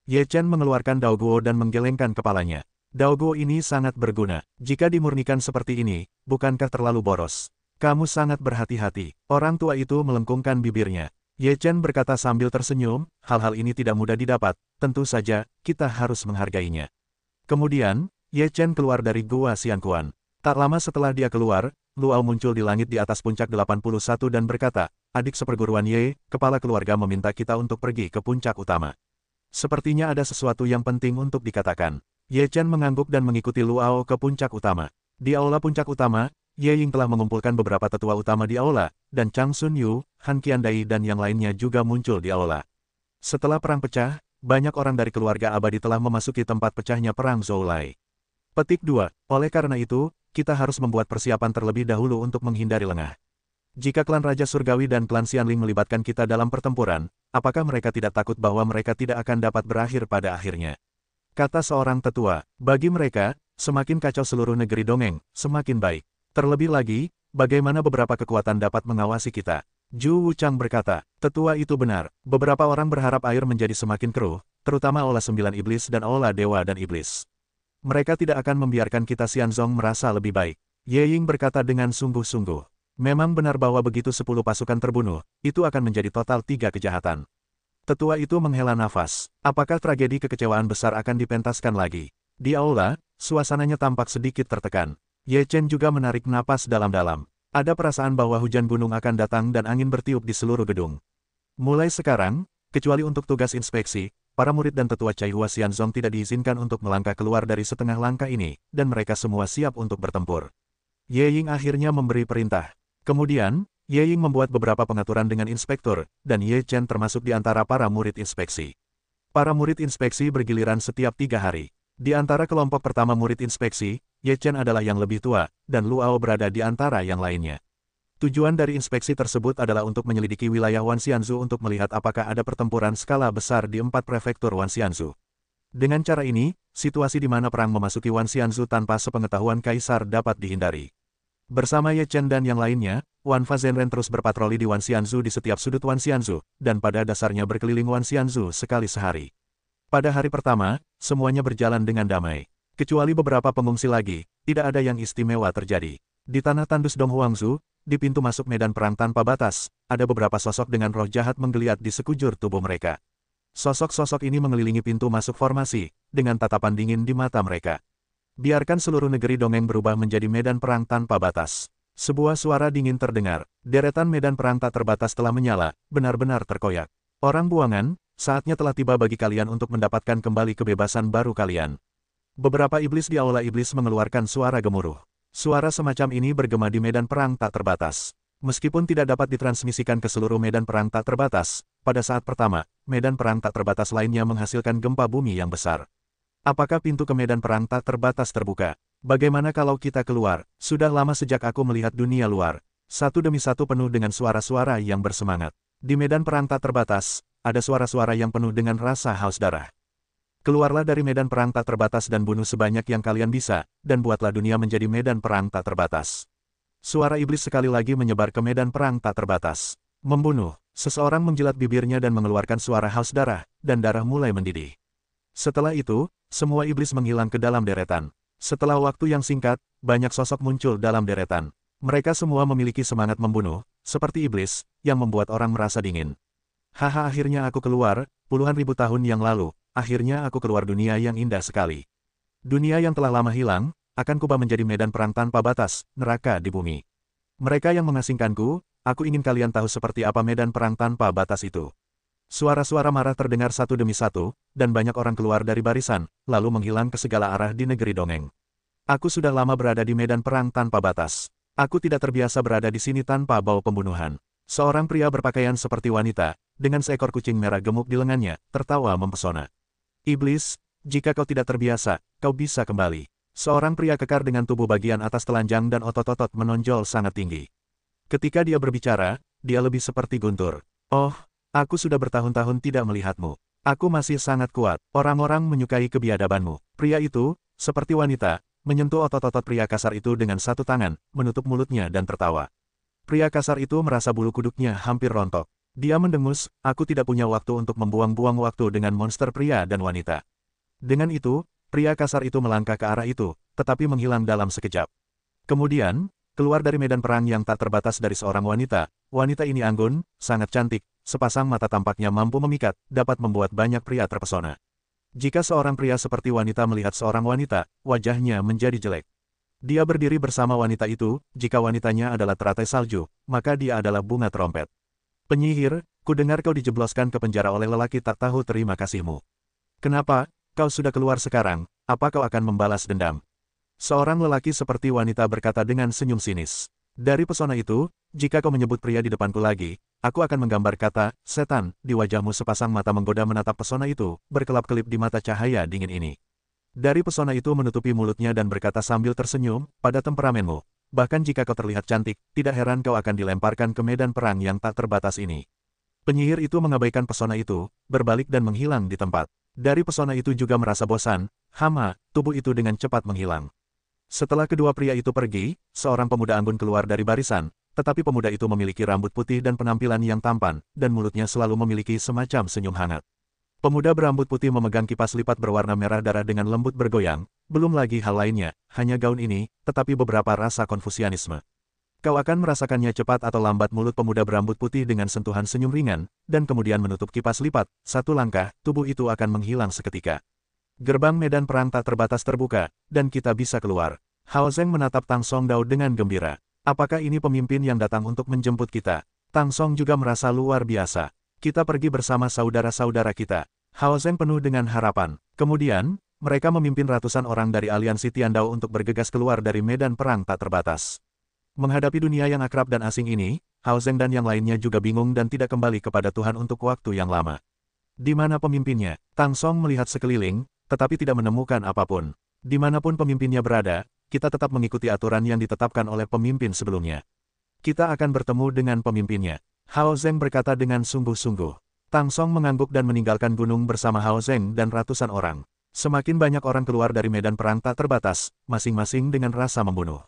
Ye Chen mengeluarkan Dao Guo dan menggelengkan kepalanya. Dao Guo ini sangat berguna. Jika dimurnikan seperti ini, bukankah terlalu boros? Kamu sangat berhati-hati. Orang tua itu melengkungkan bibirnya. Ye Chen berkata sambil tersenyum, hal-hal ini tidak mudah didapat, tentu saja, kita harus menghargainya. Kemudian, Ye Chen keluar dari Gua Xianquan. Tak lama setelah dia keluar, Luao muncul di langit di atas puncak 81 dan berkata, adik seperguruan Ye, kepala keluarga meminta kita untuk pergi ke puncak utama. Sepertinya ada sesuatu yang penting untuk dikatakan. Ye Chen mengangguk dan mengikuti Luao ke puncak utama. Di aula puncak utama, Ye Ying telah mengumpulkan beberapa tetua utama di aula, dan Chang Sun Yu, Han Qiandai dan yang lainnya juga muncul di aula. Setelah perang pecah, banyak orang dari keluarga abadi telah memasuki tempat pecahnya perang Zoulai. Petik 2. Oleh karena itu, kita harus membuat persiapan terlebih dahulu untuk menghindari lengah. Jika klan Raja Surgawi dan klan Xianling melibatkan kita dalam pertempuran, apakah mereka tidak takut bahwa mereka tidak akan dapat berakhir pada akhirnya? Kata seorang tetua, bagi mereka, semakin kacau seluruh negeri dongeng, semakin baik. Terlebih lagi, bagaimana beberapa kekuatan dapat mengawasi kita? Zhu Wuchang berkata, tetua itu benar, beberapa orang berharap air menjadi semakin keruh, terutama Aula 9 Iblis dan Aula Dewa dan Iblis. Mereka tidak akan membiarkan kita Xianzong merasa lebih baik. Ye Ying berkata dengan sungguh-sungguh. Memang benar bahwa begitu 10 pasukan terbunuh, itu akan menjadi total 3 kejahatan. Tetua itu menghela nafas. Apakah tragedi kekecewaan besar akan dipentaskan lagi? Di aula, suasananya tampak sedikit tertekan. Ye Chen juga menarik napas dalam-dalam. Ada perasaan bahwa hujan gunung akan datang dan angin bertiup di seluruh gedung. Mulai sekarang, kecuali untuk tugas inspeksi, para murid dan tetua Cai Hua Xianzong tidak diizinkan untuk melangkah keluar dari setengah langkah ini, dan mereka semua siap untuk bertempur. Ye Ying akhirnya memberi perintah. Kemudian, Ye Ying membuat beberapa pengaturan dengan inspektur, dan Ye Chen termasuk di antara para murid inspeksi. Para murid inspeksi bergiliran setiap 3 hari. Di antara kelompok pertama murid inspeksi, Ye Chen adalah yang lebih tua, dan Luao berada di antara yang lainnya. Tujuan dari inspeksi tersebut adalah untuk menyelidiki wilayah Wanxianzu untuk melihat apakah ada pertempuran skala besar di 4 prefektur Wanxianzu. Dengan cara ini, situasi di mana perang memasuki Wanxianzu tanpa sepengetahuan kaisar dapat dihindari. Bersama Ye Chen dan yang lainnya, Wan Fazhenren terus berpatroli di Wanxianzu di setiap sudut Wanxianzu, dan pada dasarnya berkeliling Wanxianzu sekali sehari. Pada hari pertama, semuanya berjalan dengan damai. Kecuali beberapa pengungsi lagi, tidak ada yang istimewa terjadi. Di tanah tandus Dong Huangzu, di pintu masuk medan perang tanpa batas, ada beberapa sosok dengan roh jahat menggeliat di sekujur tubuh mereka. Sosok-sosok ini mengelilingi pintu masuk formasi, dengan tatapan dingin di mata mereka. Biarkan seluruh negeri dongeng berubah menjadi medan perang tanpa batas. Sebuah suara dingin terdengar, deretan medan perang tak terbatas telah menyala, benar-benar terkoyak. Orang buangan, saatnya telah tiba bagi kalian untuk mendapatkan kembali kebebasan baru kalian. Beberapa iblis di aula iblis mengeluarkan suara gemuruh. Suara semacam ini bergema di medan perang tak terbatas. Meskipun tidak dapat ditransmisikan ke seluruh medan perang tak terbatas, pada saat pertama, medan perang tak terbatas lainnya menghasilkan gempa bumi yang besar. Apakah pintu ke medan perang tak terbatas terbuka? Bagaimana kalau kita keluar? Sudah lama sejak aku melihat dunia luar. Satu demi satu penuh dengan suara-suara yang bersemangat. Di medan perang tak terbatas, ada suara-suara yang penuh dengan rasa haus darah. Keluarlah dari medan perang tak terbatas dan bunuh sebanyak yang kalian bisa, dan buatlah dunia menjadi medan perang tak terbatas. Suara iblis sekali lagi menyebar ke medan perang tak terbatas. Membunuh. Seseorang menjilat bibirnya dan mengeluarkan suara haus darah, dan darah mulai mendidih. Setelah itu, semua iblis menghilang ke dalam deretan. Setelah waktu yang singkat, banyak sosok muncul dalam deretan. Mereka semua memiliki semangat membunuh, seperti iblis, yang membuat orang merasa dingin. Haha, akhirnya aku keluar, puluhan ribu tahun yang lalu. Akhirnya aku keluar dunia yang indah sekali. Dunia yang telah lama hilang, akan kubah menjadi medan perang tanpa batas, neraka di bumi. Mereka yang mengasingkanku, aku ingin kalian tahu seperti apa medan perang tanpa batas itu. Suara-suara marah terdengar satu demi satu, dan banyak orang keluar dari barisan, lalu menghilang ke segala arah di negeri dongeng. Aku sudah lama berada di medan perang tanpa batas. Aku tidak terbiasa berada di sini tanpa bau pembunuhan. Seorang pria berpakaian seperti wanita, dengan seekor kucing merah gemuk di lengannya, tertawa mempesona. Iblis, jika kau tidak terbiasa, kau bisa kembali. Seorang pria kekar dengan tubuh bagian atas telanjang dan otot-otot menonjol sangat tinggi. Ketika dia berbicara, dia lebih seperti guntur. Oh, aku sudah bertahun-tahun tidak melihatmu. Aku masih sangat kuat. Orang-orang menyukai kebiadabanmu. Pria itu, seperti wanita, menyentuh otot-otot pria kasar itu dengan satu tangan, menutup mulutnya dan tertawa. Pria kasar itu merasa bulu kuduknya hampir rontok. Dia mendengus, aku tidak punya waktu untuk membuang-buang waktu dengan monster pria dan wanita. Dengan itu, pria kasar itu melangkah ke arah itu, tetapi menghilang dalam sekejap. Kemudian, keluar dari medan perang yang tak terbatas dari seorang wanita. Wanita ini anggun, sangat cantik, sepasang mata tampaknya mampu memikat, dapat membuat banyak pria terpesona. Jika seorang pria seperti wanita melihat seorang wanita, wajahnya menjadi jelek. Dia berdiri bersama wanita itu, jika wanitanya adalah teratai salju, maka dia adalah bunga trompet. Penyihir, ku dengar kau dijebloskan ke penjara oleh lelaki tak tahu terima kasihmu. Kenapa, kau sudah keluar sekarang, apa kau akan membalas dendam? Seorang lelaki seperti wanita berkata dengan senyum sinis. Dari pesona itu, jika kau menyebut pria di depanku lagi, aku akan menggambar kata, setan, di wajahmu sepasang mata menggoda menatap pesona itu, berkelap-kelip di mata cahaya dingin ini. Dari pesona itu menutupi mulutnya dan berkata sambil tersenyum, pada temperamenmu. Bahkan jika kau terlihat cantik, tidak heran kau akan dilemparkan ke medan perang yang tak terbatas ini. Penyihir itu mengabaikan pesona itu, berbalik dan menghilang di tempat. Dari pesona itu juga merasa bosan, hama, tubuh itu dengan cepat menghilang. Setelah kedua pria itu pergi, seorang pemuda anggun keluar dari barisan, tetapi pemuda itu memiliki rambut putih dan penampilan yang tampan, dan mulutnya selalu memiliki semacam senyum hangat. Pemuda berambut putih memegang kipas lipat berwarna merah darah dengan lembut bergoyang, belum lagi hal lainnya, hanya gaun ini, tetapi beberapa rasa konfusianisme. Kau akan merasakannya cepat atau lambat. Mulut pemuda berambut putih dengan sentuhan senyum ringan, dan kemudian menutup kipas lipat. Satu langkah, tubuh itu akan menghilang seketika. Gerbang medan perang tak terbatas terbuka, dan kita bisa keluar. Hao Zeng menatap Tang Songdao dengan gembira. Apakah ini pemimpin yang datang untuk menjemput kita? Tang Song juga merasa luar biasa. Kita pergi bersama saudara-saudara kita. Hao Zeng penuh dengan harapan. Kemudian, mereka memimpin ratusan orang dari aliansi Tiandao untuk bergegas keluar dari medan perang tak terbatas. Menghadapi dunia yang akrab dan asing ini, Hao Zeng dan yang lainnya juga bingung dan tidak kembali kepada Tuhan untuk waktu yang lama. Di mana pemimpinnya? Tang Song melihat sekeliling, tetapi tidak menemukan apapun. Dimanapun pemimpinnya berada, kita tetap mengikuti aturan yang ditetapkan oleh pemimpin sebelumnya. Kita akan bertemu dengan pemimpinnya. Hao Zeng berkata dengan sungguh-sungguh. Tang Song mengangguk dan meninggalkan gunung bersama Hao Zeng dan ratusan orang. Semakin banyak orang keluar dari medan perang tak terbatas, masing-masing dengan rasa membunuh.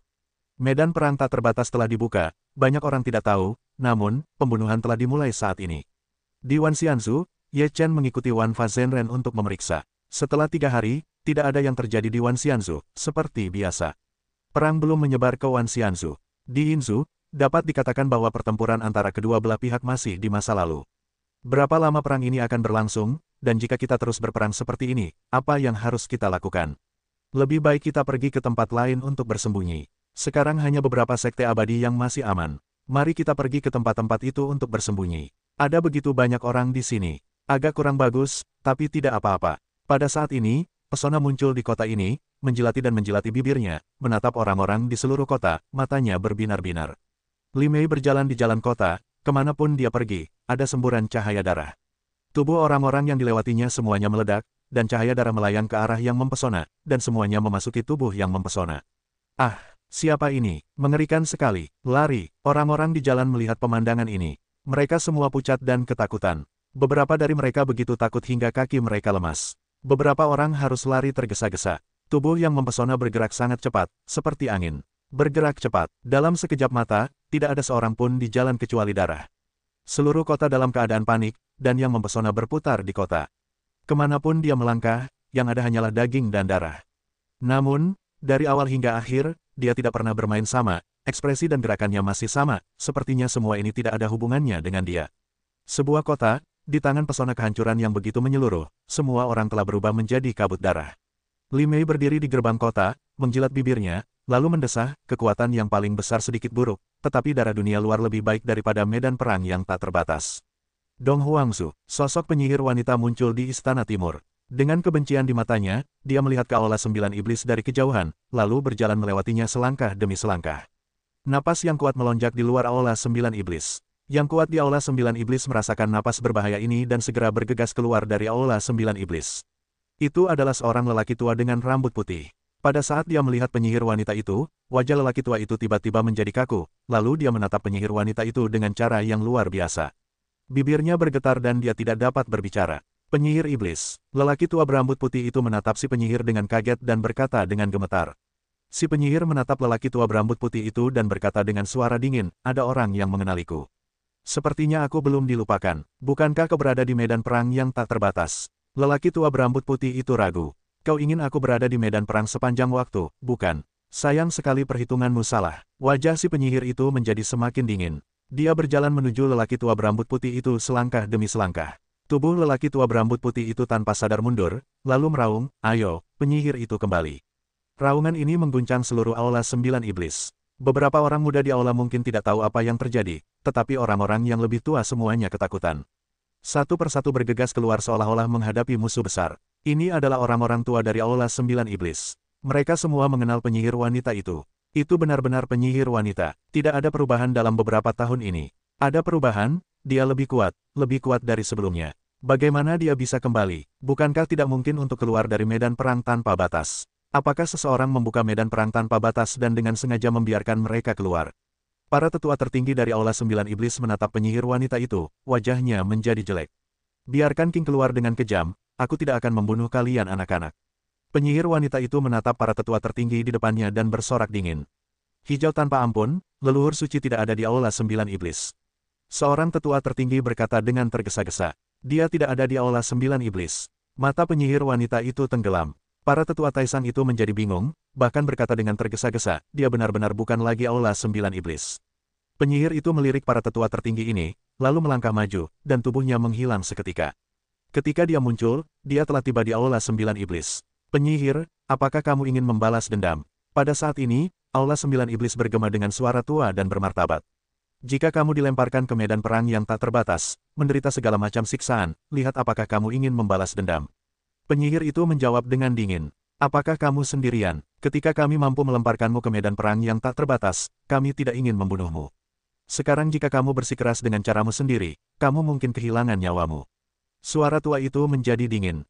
Medan perang tak terbatas telah dibuka, banyak orang tidak tahu, namun, pembunuhan telah dimulai saat ini. Di Wanxianzu, Ye Chen mengikuti Wan Fa Zhenren untuk memeriksa. Setelah 3 hari, tidak ada yang terjadi di Wanxianzu, seperti biasa. Perang belum menyebar ke Wanxianzu. Di Yinzhu, dapat dikatakan bahwa pertempuran antara kedua belah pihak masih di masa lalu. Berapa lama perang ini akan berlangsung, dan jika kita terus berperang seperti ini, apa yang harus kita lakukan? Lebih baik kita pergi ke tempat lain untuk bersembunyi. Sekarang hanya beberapa sekte abadi yang masih aman. Mari kita pergi ke tempat-tempat itu untuk bersembunyi. Ada begitu banyak orang di sini. Agak kurang bagus, tapi tidak apa-apa. Pada saat ini, pesona muncul di kota ini, menjilati dan menjilati bibirnya, menatap orang-orang di seluruh kota, matanya berbinar-binar. Li Mei berjalan di jalan kota, kemanapun dia pergi, ada semburan cahaya darah. Tubuh orang-orang yang dilewatinya semuanya meledak, dan cahaya darah melayang ke arah yang mempesona, dan semuanya memasuki tubuh yang mempesona. Ah! Siapa ini? Mengerikan sekali. Lari. Orang-orang di jalan melihat pemandangan ini. Mereka semua pucat dan ketakutan. Beberapa dari mereka begitu takut hingga kaki mereka lemas. Beberapa orang harus lari tergesa-gesa. Tubuh yang mempesona bergerak sangat cepat, seperti angin. Bergerak cepat. Dalam sekejap mata, tidak ada seorang pun di jalan kecuali darah. Seluruh kota dalam keadaan panik, dan yang mempesona berputar di kota. Kemanapun dia melangkah, yang ada hanyalah daging dan darah. Namun, dari awal hingga akhir, dia tidak pernah bermain sama, ekspresi dan gerakannya masih sama, sepertinya semua ini tidak ada hubungannya dengan dia. Sebuah kota, di tangan pesona kehancuran yang begitu menyeluruh, semua orang telah berubah menjadi kabut darah. Li Mei berdiri di gerbang kota, menjilat bibirnya, lalu mendesah, kekuatan yang paling besar sedikit buruk, tetapi darah dunia luar lebih baik daripada medan perang yang tak terbatas. Dong Huangzu, sosok penyihir wanita muncul di Istana Timur. Dengan kebencian di matanya, dia melihat ke aula 9 iblis dari kejauhan, lalu berjalan melewatinya selangkah demi selangkah. Napas yang kuat melonjak di luar aula 9 iblis. Yang kuat di aula 9 iblis merasakan napas berbahaya ini dan segera bergegas keluar dari aula 9 iblis. Itu adalah seorang lelaki tua dengan rambut putih. Pada saat dia melihat penyihir wanita itu, wajah lelaki tua itu tiba-tiba menjadi kaku, lalu dia menatap penyihir wanita itu dengan cara yang luar biasa. Bibirnya bergetar dan dia tidak dapat berbicara. Penyihir iblis. Lelaki tua berambut putih itu menatap si penyihir dengan kaget dan berkata dengan gemetar. Si penyihir menatap lelaki tua berambut putih itu dan berkata dengan suara dingin, ada orang yang mengenaliku. Sepertinya aku belum dilupakan. Bukankah kau berada di medan perang yang tak terbatas? Lelaki tua berambut putih itu ragu. Kau ingin aku berada di medan perang sepanjang waktu, bukan? Sayang sekali perhitunganmu salah. Wajah si penyihir itu menjadi semakin dingin. Dia berjalan menuju lelaki tua berambut putih itu selangkah demi selangkah. Tubuh lelaki tua berambut putih itu tanpa sadar mundur, lalu meraung, ayo, penyihir itu kembali. Raungan ini mengguncang seluruh aula 9 iblis. Beberapa orang muda di aula mungkin tidak tahu apa yang terjadi, tetapi orang-orang yang lebih tua semuanya ketakutan. Satu persatu bergegas keluar seolah-olah menghadapi musuh besar. Ini adalah orang-orang tua dari aula 9 iblis. Mereka semua mengenal penyihir wanita itu. Itu benar-benar penyihir wanita. Tidak ada perubahan dalam beberapa tahun ini. Ada perubahan, dia lebih kuat dari sebelumnya. Bagaimana dia bisa kembali? Bukankah tidak mungkin untuk keluar dari medan perang tanpa batas? Apakah seseorang membuka medan perang tanpa batas dan dengan sengaja membiarkan mereka keluar? Para tetua tertinggi dari aula 9 iblis menatap penyihir wanita itu, wajahnya menjadi jelek. Biarkan King keluar dengan kejam, aku tidak akan membunuh kalian anak-anak. Penyihir wanita itu menatap para tetua tertinggi di depannya dan bersorak dingin. Hijau tanpa ampun, leluhur suci tidak ada di aula 9 iblis. Seorang tetua tertinggi berkata dengan tergesa-gesa. Dia tidak ada di aula 9 iblis. Mata penyihir wanita itu tenggelam. Para tetua Taishan itu menjadi bingung, bahkan berkata dengan tergesa-gesa, dia benar-benar bukan lagi Aula 9 Iblis. Penyihir itu melirik para tetua tertinggi ini, lalu melangkah maju, dan tubuhnya menghilang seketika. Ketika dia muncul, dia telah tiba di Aula 9 Iblis. Penyihir, apakah kamu ingin membalas dendam? Pada saat ini, Aula 9 Iblis bergema dengan suara tua dan bermartabat. Jika kamu dilemparkan ke medan perang yang tak terbatas, menderita segala macam siksaan, lihat apakah kamu ingin membalas dendam. Penyihir itu menjawab dengan dingin. Apakah kamu sendirian? Ketika kami mampu melemparkanmu ke medan perang yang tak terbatas, kami tidak ingin membunuhmu. Sekarang jika kamu bersikeras dengan caramu sendiri, kamu mungkin kehilangan nyawamu. Suara tua itu menjadi dingin.